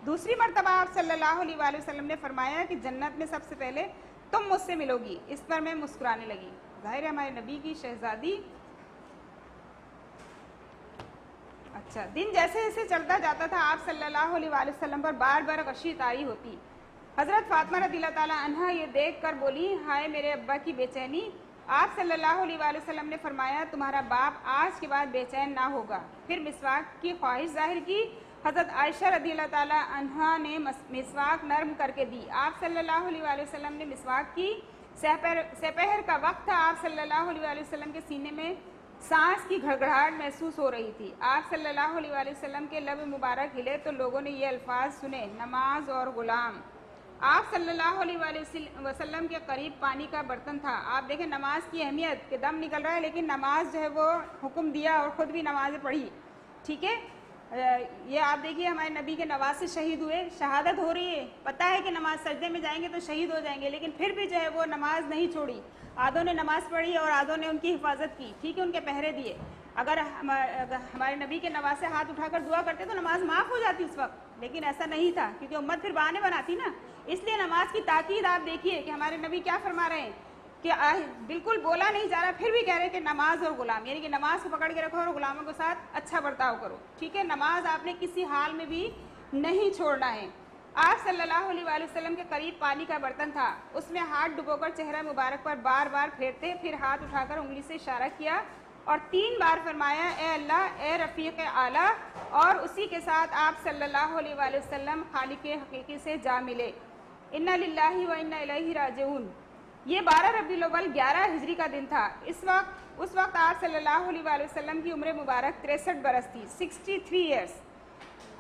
دوسری مرتبہ آپ صلی اللہ علیہ وآلہ وسلم نے فرمایا کہ جنت میں سب سے پہلے تم مجھ سے ملو گی. اس پر میں مسکرانے لگی. ظاہر ہے ہمارے نبی کی شہزادی. اچھا, دن جیسے جیسے چلتا جاتا تھا آپ صلی اللہ علیہ وآلہ وسلم پر بار بار غشی طاری ہوتی. حضرت فاطمہ رضی اللہ تعالیٰ عنہا یہ دیکھ کر بولی, ہائے میرے ابا کی بے چینی. آپ صلی اللہ علیہ وآلہ وسلم نے فرمایا تمہارا باپ آج کے بعد بے چین نہ ہوگا. پھر مسواک کی خواہش ظاہر کی. حضرت عائشہ رضی اللہ تعالیٰ عنہا نے مسواک نرم کر کے دی. آپ صلی اللہ علیہ وآلہ وسلم نے مسواک کی. سپہر کا وقت تھا. آپ صلی اللہ علیہ وآلہ وسلم کے سینے میں سانس کی گھڑگھڑاہٹ محسوس ہو رہی تھی. آپ صلی اللہ علیہ وآلہ وسلم کے لب مبارک ہلے تو لوگوں نے یہ الفاظ سنے, نماز اور غلام. آپ صلی اللہ علیہ وآلہ وسلم کے قریب پانی کا برتن تھا. آپ دیکھیں نماز کی اہمیت, کہ دم نکل رہا ہے لیکن نماز جو ہے وہ حکم دیا اور خود بھی نمازیں پڑھی, ٹھیک ہے. یہ آپ دیکھیے ہمارے نبی کے نواسے شہید ہوئے, شہادت ہو رہی ہے, پتہ ہے کہ نماز سجدے میں جائیں گے تو شہید ہو جائیں گے, لیکن پھر بھی جو ہے وہ نماز نہیں چھوڑی. آدھوں نے نماز پڑھی اور آدھوں نے ان کی حفاظت کی, ٹھیک ہے, ان کے پہرے دیے. اگر ہمارے نبی کے نواسے ہاتھ اٹھا کر دعا کرتے تو نماز معاف ہو جاتی اس وقت, لیکن ایسا نہیں تھا کیونکہ امت پھر بہانے بناتی نا. اس لیے نماز کی تاکید آپ دیکھیے کہ ہمارے نبی کیا فرما رہے ہیں کہ بالکل بولا نہیں جا رہا, پھر بھی کہہ رہے ہیں کہ نماز اور غلام, یعنی کہ نماز کو پکڑ کے رکھو اور غلاموں کے ساتھ اچھا برتاؤ کرو, ٹھیک ہے. نماز آپ نے کسی حال میں بھی نہیں چھوڑنا ہے. آپ صلی اللہ علیہ وآلہ وسلم کے قریب پانی کا برتن تھا. اس میں ہاتھ ڈبو کر چہرہ مبارک پر بار بار پھیرتے, پھر ہاتھ اٹھا کر انگلی سے اشارہ کیا اور 3 بار فرمایا, اے اللہ, اے رفیق اعلیٰ. اور اسی کے ساتھ آپ صلی اللہ علیہ وآلہ وسلم خالق حقیقی سے جا ملے. انا للہ و انا الیہ راجعون. یہ 12 ربیع الاول 11 ہجری کا دن تھا. اس وقت آپ صلی اللہ علیہ وآلہ وسلم کی عمر مبارک 63 برس تھی, 63 ایئرس.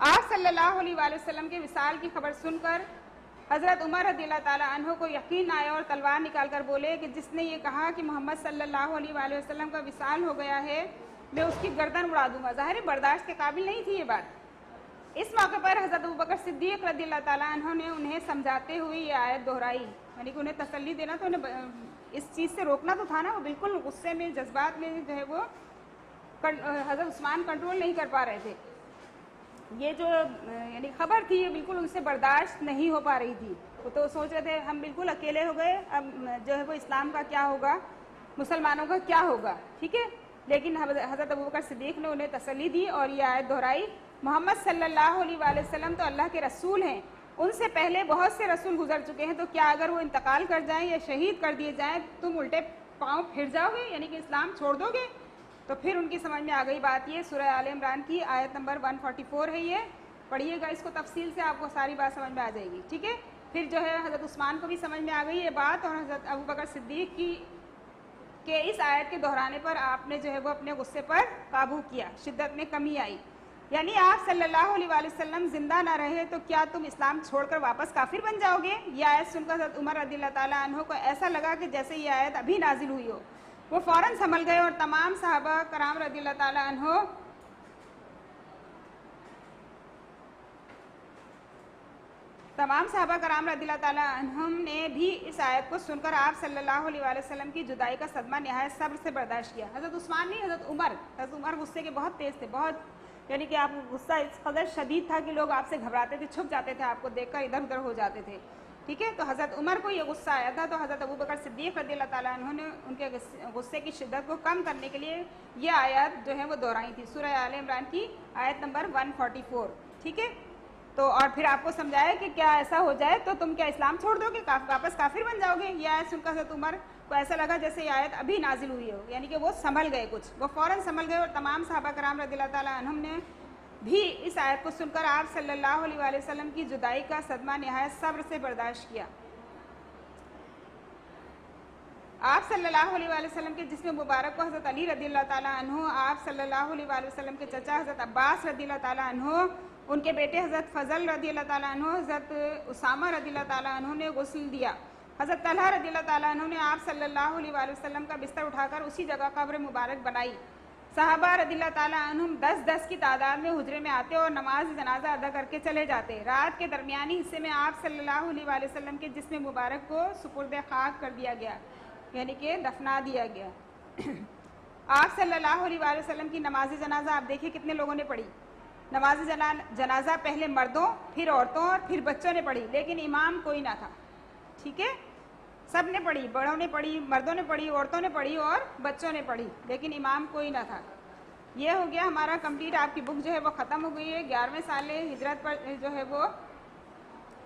آپ صلی اللہ علیہ وآلہ وسلم کے وصال کی خبر سن کر حضرت عمر رضی اللہ تعالیٰ عنہ کو یقین آیا اور تلوار نکال کر بولے کہ جس نے یہ کہا کہ محمد صلی اللہ علیہ وآلہ وسلم کا وصال ہو گیا ہے, میں اس کی گردن اڑا دوں گا. ظاہر برداشت کے قابل نہیں تھی یہ بات. اس موقع پر حضرت ابوبکر صدیق رضی اللہ تعالیٰ عنہ نے انہیں سمجھاتے ہوئے یہ آیت دہرائی, یعنی کہ انہیں تسلی دینا تو انہیں اس چیز سے روکنا تو تھا نا. وہ بالکل غصے میں, جذبات میں جو ہے وہ حضرت عثمان کنٹرول نہیں کر پا رہے تھے. یہ جو یعنی خبر تھی یہ بالکل ان سے برداشت نہیں ہو پا رہی تھی. وہ تو سوچ رہے تھے ہم بالکل اکیلے ہو گئے, اب جو ہے وہ اسلام کا کیا ہوگا, مسلمانوں کا کیا ہوگا, ٹھیک ہے. لیکن حضرت ابوبکر صدیق نے انہیں تسلی دی اور یہ آیت دہرائی, محمد صلی اللہ علیہ وآلہ وسلم تو اللہ کے رسول ہیں, ان سے پہلے بہت سے رسول گزر چکے ہیں, تو کیا اگر وہ انتقال کر جائیں یا شہید کر دیے جائیں تم الٹے پاؤں پھر جاؤ گے, یعنی کہ اسلام چھوڑ دو گے. تو پھر ان کی سمجھ میں آ گئی بات. یہ سورہ آل عمران کی آیت نمبر 144 ہے, یہ پڑھیے گا اس کو تفصیل سے, آپ کو ساری بات سمجھ میں آ جائے گی, ٹھیک ہے. پھر جو ہے حضرت عثمان کو بھی سمجھ میں آ گئی یہ بات, اور حضرت ابوبکر صدیق کی کہ اس آیت کے دہرانے پر آپ نے جو ہے وہ اپنے غصے پر قابو کیا, شدت میں کمی آئی. یعنی آپ صلی اللہ علیہ وآلہ وسلم زندہ نہ رہے تو کیا تم اسلام چھوڑ کر واپس کافر بن جاؤ گے. یہ آیت سن کر حضرت عمر رضی اللہ تعالیٰ عنہ کو ایسا لگا کہ جیسے یہ آیت ابھی نازل ہوئی ہو. وہ فوراً سنبھل گئے اور تمام صحابہ کرام رضی اللہ تعالیٰ عنہ نے بھی اس آیت کو سن کر آپ صلی اللہ علیہ وآلہ وسلم کی جدائی کا صدمہ نہایت صبر سے برداشت کیا. حضرت عثمان نہیں, حضرت عمر غصے کے بہت تیز تھے, بہت, یعنی کہ آپ غصہ اس قدر شدید تھا کہ لوگ آپ سے گھبراتے تھے, چھپ جاتے تھے, آپ کو دیکھ کر ادھر ادھر ہو جاتے تھے, ٹھیک ہے. تو حضرت عمر کو یہ غصہ آیا تھا, تو حضرت ابوبکر صدیق رضی اللہ تعالیٰ عنہ نے ان کے غصے کی شدت کو کم کرنے کے لیے یہ آیت جو ہے وہ دہرائی تھی, سورہ آل عمران کی آیت نمبر 144, ٹھیک ہے. تو اور پھر آپ کو سمجھایا کہ کیا ایسا ہو جائے تو تم کیا اسلام چھوڑ دو گے, واپس کافر بن جاؤ گے. یہ آیت سن کر حضرت عمر کو ایسا لگا جیسے یہ آیت ابھی نازل ہوئی ہو، یعنی کہ وہ سنبھل گئے، کچھ وہ فوراً سنبھل گئے، اور تمام صحابہ کرام رضی اللہ تعالیٰ عنہم نے بھی اس آیت کو سن کر آپ صلی اللہ علیہ وآلہ وسلم کی جدائی کا صدمہ نہایت صبر سے برداشت کیا۔ آپ صلی اللہ علیہ وآلہ وسلم کے جسم مبارک کو حضرت علی رضی اللہ تعالیٰ عنہ، آپ صلی اللہ علیہ وآلہ وسلم کے چچا حضرت عباس رضی اللہ تعالیٰ عنہ، ان کے بیٹے حضرت فضل رضی اللہ تعالیٰ عنہ، حضرت اسامہ رضی اللہ تعالیٰ عنہ نے غسل دیا۔ حضرت طلحہ رضی اللہ تعالیٰ عنہ نے آپ صلی اللہ علیہ وآلہ وسلم کا بستر اٹھا کر اسی جگہ قبر مبارک بنائی۔ صحابہ رضی اللہ تعالیٰ عنہم 10 کی تعداد میں حجرے میں آتے اور نماز جنازہ ادا کر کے چلے جاتے۔ رات کے درمیانی حصے میں آپ صلی اللہ علیہ وآلہ وسلم کے جسم مبارک کو سپرد خاک کر دیا گیا، یعنی کہ دفنا دیا گیا۔ آپ صلی اللہ علیہ وآلہ وسلم کی نماز جنازہ آپ دیکھیں کتنے لوگوں نے پڑھی۔ نماز جنازہ پہلے مردوں، پھر عورتوں اور پھر بچوں نے پڑھی، لیکن امام کوئی نہ تھا، ٹھیک ہے؟ سب نے پڑھی، بڑوں نے پڑھی، مردوں نے پڑھی، عورتوں نے پڑھی اور بچوں نے پڑھی، لیکن امام کوئی نہ تھا۔ یہ ہو گیا ہمارا کمپلیٹ، آپ کی بک جو ہے وہ ختم ہو گئی ہے۔ 11ویں سال ہجرت پر جو ہے وہ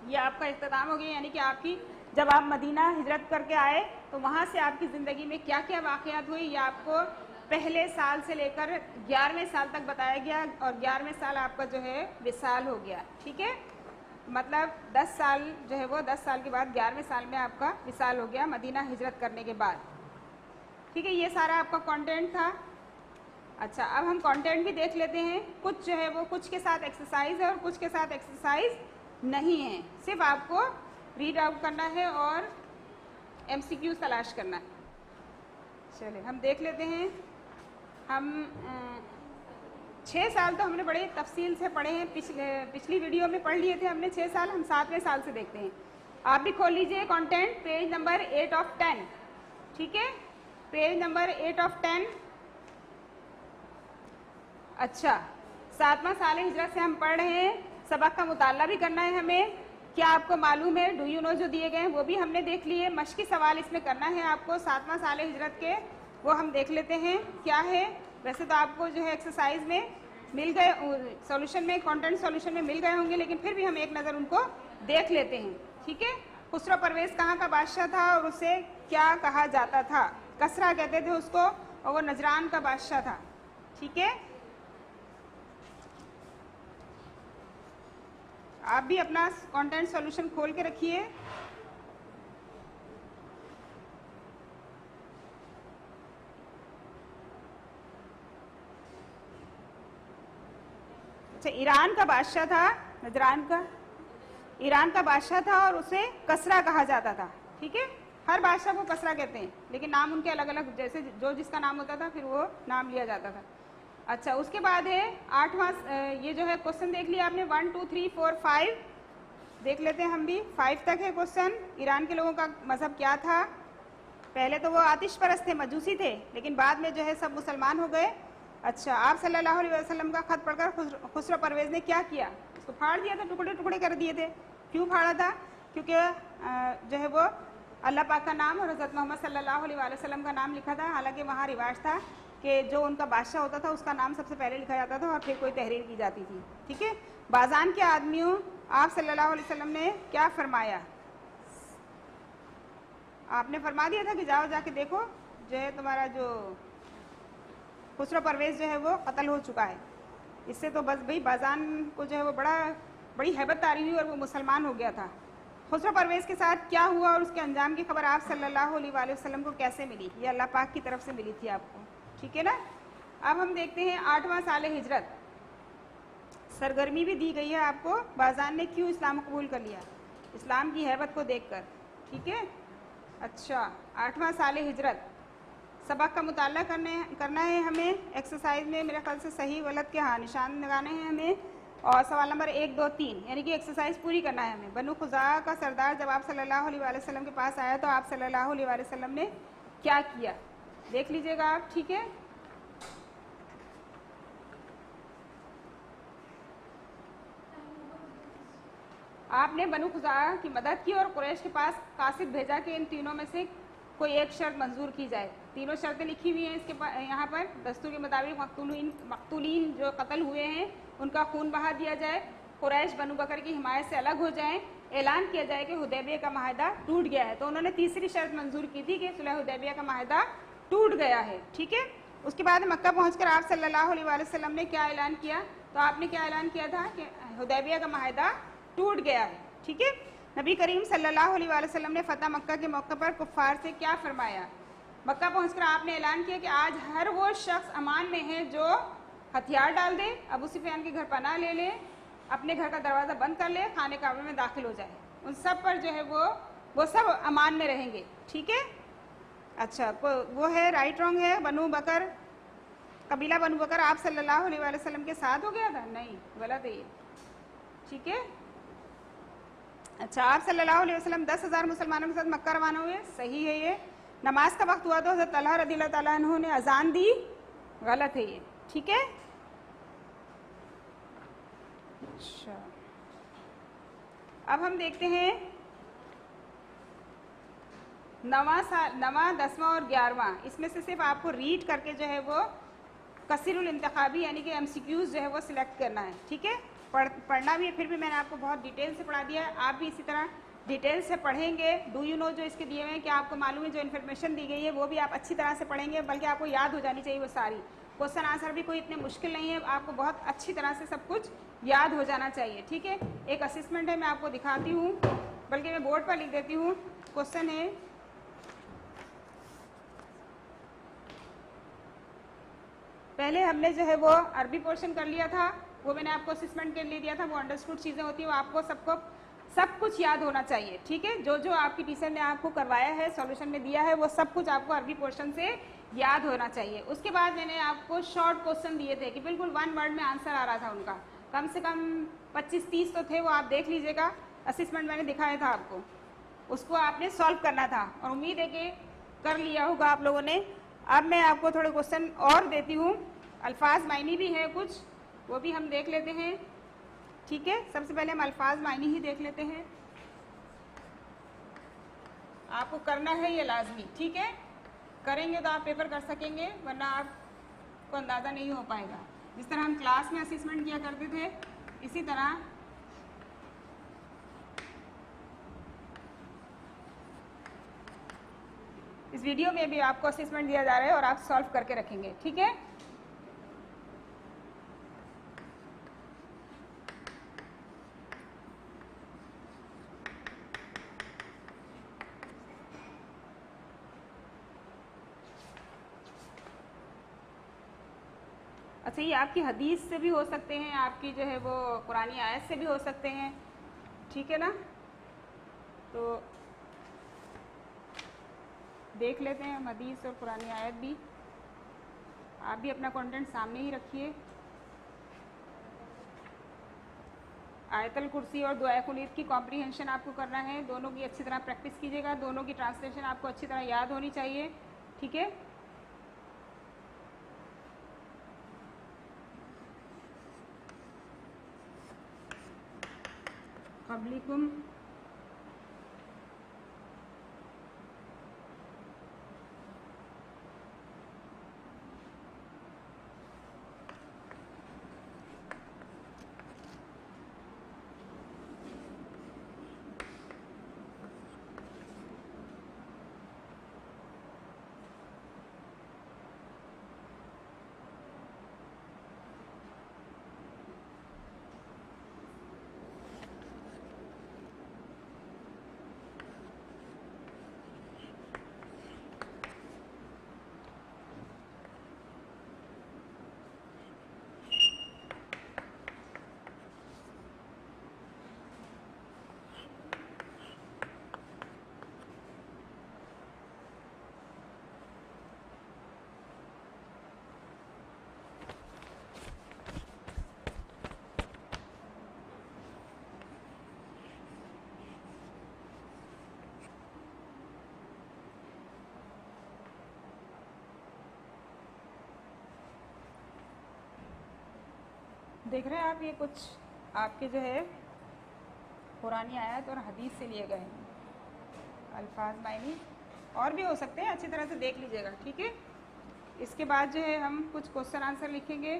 یہ آپ کا اختتام ہو گیا، یعنی کہ آپ کی جب آپ مدینہ ہجرت کر کے آئے تو وہاں سے آپ کی زندگی میں کیا کیا واقعات ہوئی، یہ آپ کو پہلے سال سے لے کر 11ویں سال تک بتایا گیا، اور 11ویں سال آپ کا جو ہے وصال ہو گیا، ٹھیک ہے؟ مطلب 10 سال جو ہے وہ 10 سال کے بعد 11ویں سال میں آپ کا وصال ہو گیا مدینہ ہجرت کرنے کے بعد، ٹھیک ہے؟ یہ سارا آپ کا کانٹینٹ تھا۔ اچھا، اب ہم کانٹینٹ بھی دیکھ لیتے ہیں۔ کچھ جو ہے وہ کچھ کے ساتھ ایکسرسائز ہے اور کچھ کے ساتھ ایکسرسائز نہیں ہے، صرف آپ کو ریڈ آؤٹ کرنا ہے اور MCQs تلاش کرنا ہے۔ چلیں ہم دیکھ لیتے ہیں۔ ہم 6 سال تو ہم نے بڑے تفصیل سے پڑھے ہیں، پچھلی ویڈیو میں پڑھ لیے تھے ہم نے 6 سال، ہم 7ویں سال سے دیکھتے ہیں۔ آپ بھی کھول لیجئے کانٹینٹ، پیج نمبر 8 of 10، ٹھیک ہے؟ Page number 8 of 10۔ اچھا، 7واں سال ہجرت سے ہم پڑھ رہے ہیں، سبق کا مطالعہ بھی کرنا ہے ہمیں۔ کیا آپ کو معلوم ہے ڈو یو نو جو دیے گئے ہیں وہ بھی ہم نے دیکھ لیے، مشقی سوال اس میں کرنا ہے آپ کو 7واں سال ہجرت کے، وہ ہم دیکھ لیتے ہیں کیا ہے۔ ویسے تو آپ کو جو ہے ایکسرسائز میں مل گئے، سولوشن میں، کانٹینٹ سولوشن میں مل گئے ہوں گے، لیکن پھر بھی ہم ایک نظر ان کو دیکھ لیتے ہیں، ٹھیک ہے؟ خسرو پرویز کہاں کا بادشاہ تھا اور اسے کیا کہا جاتا تھا؟ کسرا کہتے تھے اس کو، اور وہ نجران کا بادشاہ تھا، ٹھیک ہے؟ آپ بھی اپنا کانٹینٹ سولوشن کھول کے رکھیے۔ اچھا، ایران کا بادشاہ تھا، نجران کا، ایران کا بادشاہ تھا اور اسے کسرا کہا جاتا تھا، ٹھیک ہے؟ ہر بادشاہ کو کسرا کہتے ہیں، لیکن نام ان کے الگ الگ، جیسے جو جس کا نام ہوتا تھا پھر وہ نام لیا جاتا تھا۔ اچھا، اس کے بعد ہے 8واں، یہ جو ہے کوسچن دیکھ لیا آپ نے، 1 2 3 4 5 دیکھ لیتے ہیں ہم بھی۔ 5 تک ہے کوسچن۔ ایران کے لوگوں کا مذہب کیا تھا؟ پہلے تو وہ آتش پرست تھے، مجوسی تھے، لیکن بعد میں جو ہے سب مسلمان ہو گئے۔ اچھا، آپ صلی اللہ علیہ وسلم کا خط پڑھ کر خسرو پرویز نے کیا کیا؟ اس کو پھاڑ دیا تھا، ٹکڑے ٹکڑے کر دیے تھے۔ کیوں پھاڑا تھا؟ کیونکہ جو ہے وہ اللہ پاک کا نام اور حضرت محمد صلی اللہ علیہ وسلم کا نام لکھا تھا، حالانکہ وہاں رواج تھا کہ جو ان کا بادشاہ ہوتا تھا اس کا نام سب سے پہلے لکھا جاتا تھا اور پھر کوئی تحریر کی جاتی تھی، ٹھیک ہے؟ بازان کے آدمیوں، آپ صلی اللہ علیہ وسلم نے کیا فرمایا؟ آپ نے فرما دیا تھا کہ جاؤ جا کے دیکھو جو ہے تمہارا جو خسرو پرویز جو ہے وہ قتل ہو چکا ہے۔ اس سے تو بس بھئی بازان کو جو ہے وہ بڑی ہیبت طاری ہوئی اور وہ مسلمان ہو گیا تھا۔ خسرو پرویز کے ساتھ کیا ہوا اور اس کے انجام کی خبر آپ صلی اللہ علیہ وآلہ وسلم کو کیسے ملی؟ یہ اللہ پاک کی طرف سے ملی تھی آپ کو، ٹھیک ہے نا؟ اب ہم دیکھتے ہیں 8واں سال ہجرت، سرگرمی بھی دی گئی ہے آپ کو، بازان نے کیوں اسلام قبول کر لیا؟ اسلام کی ہیبت کو دیکھ کر، ٹھیک ہے؟ اچھا، 8واں سال ہجرت، سبق کا مطالعہ کرنا ہے ہمیں۔ ایکسرسائز میں میرے خیال سے صحیح غلط کے ہاں نشان لگانے ہیں ہمیں، اور سوال نمبر 1 2 3 یعنی کہ ایکسرسائز پوری کرنا ہے ہمیں۔ بنو خزاعہ کا سردار جب آپ صلی اللہ علیہ وآلہ وسلم کے پاس آیا تو آپ صلی اللہ علیہ وآلہ وسلم نے کیا کیا؟ دیکھ لیجئے گا آپ، ٹھیک ہے؟ آپ نے بنو خزاعہ کی مدد کی اور قریش کے پاس قاصد بھیجا کہ ان تینوں میں سے کوئی ایک شرط منظور کی جائے۔ تینوں شرطیں لکھی ہوئی ہیں اس کے یہاں پر، دستور کے مطابق مقتولین جو قتل ہوئے ہیں ان کا خون بہا دیا جائے، قریش بنو بکر کی حمایت سے الگ ہو جائیں, اعلان کیا جائے کہ حدیبیہ کا معاہدہ ٹوٹ گیا ہے. تو انہوں نے تیسری شرط منظور کی تھی کہ صلح حدیبیہ کا معاہدہ ٹوٹ گیا ہے. ٹھیک ہے. اس کے بعد مکہ پہنچ کر آپ صلی اللہ علیہ وآلہ وسلم نے کیا اعلان کیا؟ تو آپ نے کیا اعلان کیا تھا کہ حدیبیہ کا معاہدہ ٹوٹ گیا ہے. ٹھیک ہے. نبی کریم صلی اللہ علیہ وآلہ وسلم نے فتح مکہ کے موقع پر کفار سے کیا فرمایا؟ مکہ پہنچ کر آپ نے اعلان کیا کہ آج ہر وہ شخص امان میں ہے جو ہتھیار ڈال دے, ابو سفیان کے گھر پناہ لے لے, اپنے گھر کا دروازہ بند کر لے, خانہ کعبہ میں داخل ہو جائے. ان سب پر جو ہے وہ سب امان میں رہیں گے. ٹھیک ہے. اچھا, وہ ہے رائٹ رانگ ہے. بنو بکر, قبیلہ بنو بکر آپ صلی اللہ علیہ وآلہ وسلم کے ساتھ ہو گیا تھا؟ نہیں, غلط ہے یہ. ٹھیک ہے. اچھا, آپ صلی اللہ علیہ وسلم 10,000 مسلمانوں کے ساتھ مکہ روانہ ہوئے؟ صحیح ہے یہ. نماز کا وقت ہوا تو حضرت طلحہ رضی اللہ تعالیٰ عنہ نے اذان دی؟ غلط ہے یہ. ٹھیک ہے. اچھا, اب ہم دیکھتے ہیں 9واں 10واں اور 11واں. اس میں سے صرف آپ کو ریڈ کر کے جو ہے وہ کثیر الانتخابی یعنی کہ ایم سی کیوز جو ہے وہ سلیکٹ کرنا ہے. ٹھیک ہے. پڑھنا بھی ہے, پھر بھی میں نے آپ کو بہت ڈیٹیل سے پڑھا دیا ہے. آپ بھی اسی طرح ڈیٹیل سے پڑھیں گے. ڈو یو نو جو اس کے دیے ہوئے ہیں, کیا آپ کو معلوم ہے جو انفارمیشن دی گئی ہے وہ بھی آپ اچھی طرح سے پڑھیں گے, بلکہ آپ کو یاد ہو جانی چاہیے وہ ساری. کوشچن آنسر بھی کوئی اتنے مشکل نہیں ہے, آپ کو بہت اچھی طرح سے سب کچھ یاد ہو جانا چاہیے. ٹھیک ہے. ایک اسسمنٹ ہے, میں آپ کو دکھاتی ہوں, بلکہ میں بورڈ پر لکھ دیتی ہوں. کوشچن ہے, پہلے ہم نے جو ہے وہ عربی پورشن کر لیا تھا, وہ میں نے آپ کو اسسمنٹ کے لیے دیا تھا. وہ انڈرسٹوڈ چیزیں ہوتی ہیں, وہ آپ کو سب کچھ یاد ہونا چاہیے. ٹھیک ہے. جو آپ کی ٹیچر نے آپ کو کروایا ہے, سولوشن میں دیا ہے, وہ سب کچھ آپ کو عربی پورشن سے یاد ہونا چاہیے. اس کے بعد میں نے آپ کو شارٹ کوشچن دیے تھے کہ بالکل 1 ورڈ میں آنسر آ رہا تھا ان کا, کم سے کم 25-30 تو تھے, وہ آپ دیکھ لیجئے گا. اسسمنٹ میں نے دکھایا تھا آپ کو, اس کو آپ نے سالو کرنا تھا, اور امید ہے کہ کر لیا ہوگا آپ لوگوں نے. اب میں آپ کو تھوڑے کوشچن اور دیتی ہوں. الفاظ معنی بھی ہے کچھ, وہ بھی ہم دیکھ لیتے ہیں. ٹھیک ہے. سب سے پہلے ہم الفاظ معنی ہی دیکھ لیتے ہیں. آپ کو کرنا ہے یہ لازمی. ٹھیک ہے. کریں گے تو آپ پیپر کر سکیں گے, ورنہ آپ کو اندازہ نہیں ہو پائے گا. جس طرح ہم کلاس میں اسسمنٹ کیا کرتے تھے, اسی طرح اس ویڈیو میں بھی آپ کو اسسمنٹ دیا جا رہا ہے اور آپ سالو کر کے رکھیں گے. ٹھیک ہے. اچھا, یہ آپ کی حدیث سے بھی ہو سکتے ہیں, آپ کی جو ہے وہ قرآنی آیت سے بھی ہو سکتے ہیں. ٹھیک ہے نا. تو دیکھ لیتے ہیں ہم حدیث اور قرآنی آیت بھی. آپ بھی اپنا کنٹینٹ سامنے ہی رکھیے. آیت الکرسی اور دعائے قنوت کی کمپریہنشن آپ کو کرنا ہے. دونوں کی اچھی طرح پریکٹس کیجیے گا. دونوں کی ٹرانسلیشن آپ کو اچھی طرح یاد ہونی چاہیے. ٹھیک ہے. قبلکم دیکھ رہے ہیں آپ, یہ کچھ آپ کے جو ہے قرآنی آیت اور حدیث سے لیے گئے ہیں. الفاظ معنی اور بھی ہو سکتے ہیں, اچھی طرح سے دیکھ لیجیے گا. ٹھیک ہے. اس کے بعد جو ہے ہم کچھ کوشچن آنسر لکھیں گے.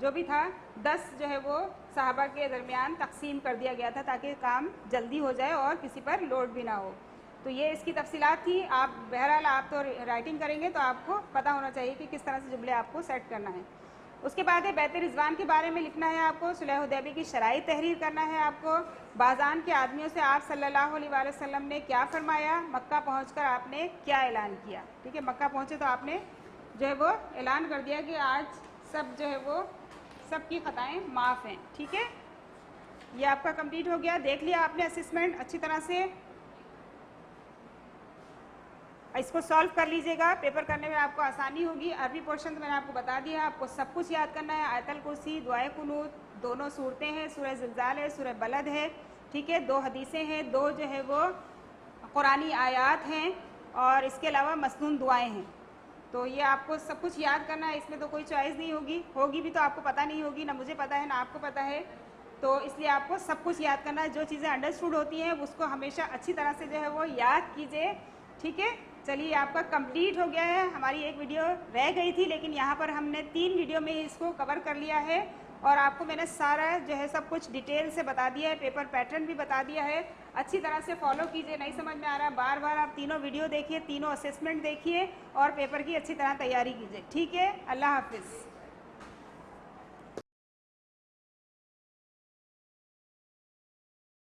جو بھی تھا 10 جو ہے وہ صحابہ کے درمیان تقسیم کر دیا گیا تھا تاکہ کام جلدی ہو جائے اور کسی پر لوڈ بھی نہ ہو. تو یہ اس کی تفصیلات تھی. آپ بہرحال آپ تو رائٹنگ کریں گے تو آپ کو پتہ ہونا چاہیے کہ کس طرح سے جملے آپ کو سیٹ کرنا ہے. اس کے بعد ہے بیت رضوان کے بارے میں لکھنا ہے آپ کو, صلح حدیبیہ کی شرائط تحریر کرنا ہے آپ کو, بازان کے آدمیوں سے آپ صلی اللہ علیہ وآلہ وسلم نے کیا فرمایا, مکہ پہنچ کر آپ نے کیا اعلان کیا. ٹھیک ہے, مکہ پہنچے تو آپ نے جو ہے وہ اعلان کر دیا کہ آج سب جو ہے وہ سب کی خطائیں معاف ہیں. ٹھیک ہے, یہ آپ کا کمپلیٹ ہو گیا. دیکھ لیا آپ نے اسسمنٹ اچھی طرح سے, اس کو سالو کر لیجئے گا, پیپر کرنے میں آپ کو آسانی ہوگی. عربی پورشن تو میں نے آپ کو بتا دیا, آپ کو سب کچھ یاد کرنا ہے. آیت الکرسی, دعائے قنوت, دونوں صورتیں ہیں, سورہ زلزال ہے, سورہ بلد ہے. ٹھیک ہے, 2 حدیثیں ہیں, 2 جو ہے وہ قرآنی آیات ہیں, اور اس کے علاوہ مسنون دعائیں ہیں. تو یہ آپ کو سب کچھ یاد کرنا ہے, اس میں تو کوئی چوائس نہیں ہوگی بھی تو آپ کو پتہ نہیں ہوگی, نہ مجھے پتہ ہے نہ آپ کو پتہ ہے. تو اس لیے آپ کو سب کچھ یاد کرنا ہے. جو چیزیں انڈرسٹوڈ ہوتی ہیں اس کو ہمیشہ اچھی طرح سے جو ہے وہ یاد کیجئے. ٹھیک ہے, چلیے آپ کا کمپلیٹ ہو گیا ہے. ہماری ایک ویڈیو رہ گئی تھی لیکن یہاں پر ہم نے 3 ویڈیو میں اس کو کور کر لیا ہے, اور آپ کو میں نے سارا جو ہے سب کچھ ڈیٹیل سے بتا دیا ہے, پیپر پیٹرن بھی بتا دیا ہے. اچھی طرح سے فالو کیجئے. نہیں سمجھ میں آ رہا, بار بار آپ تینوں ویڈیو دیکھیے, تینوں اسسمنٹ دیکھیے, اور پیپر کی اچھی طرح تیاری کیجئے. ٹھیک ہے, اللہ حافظ.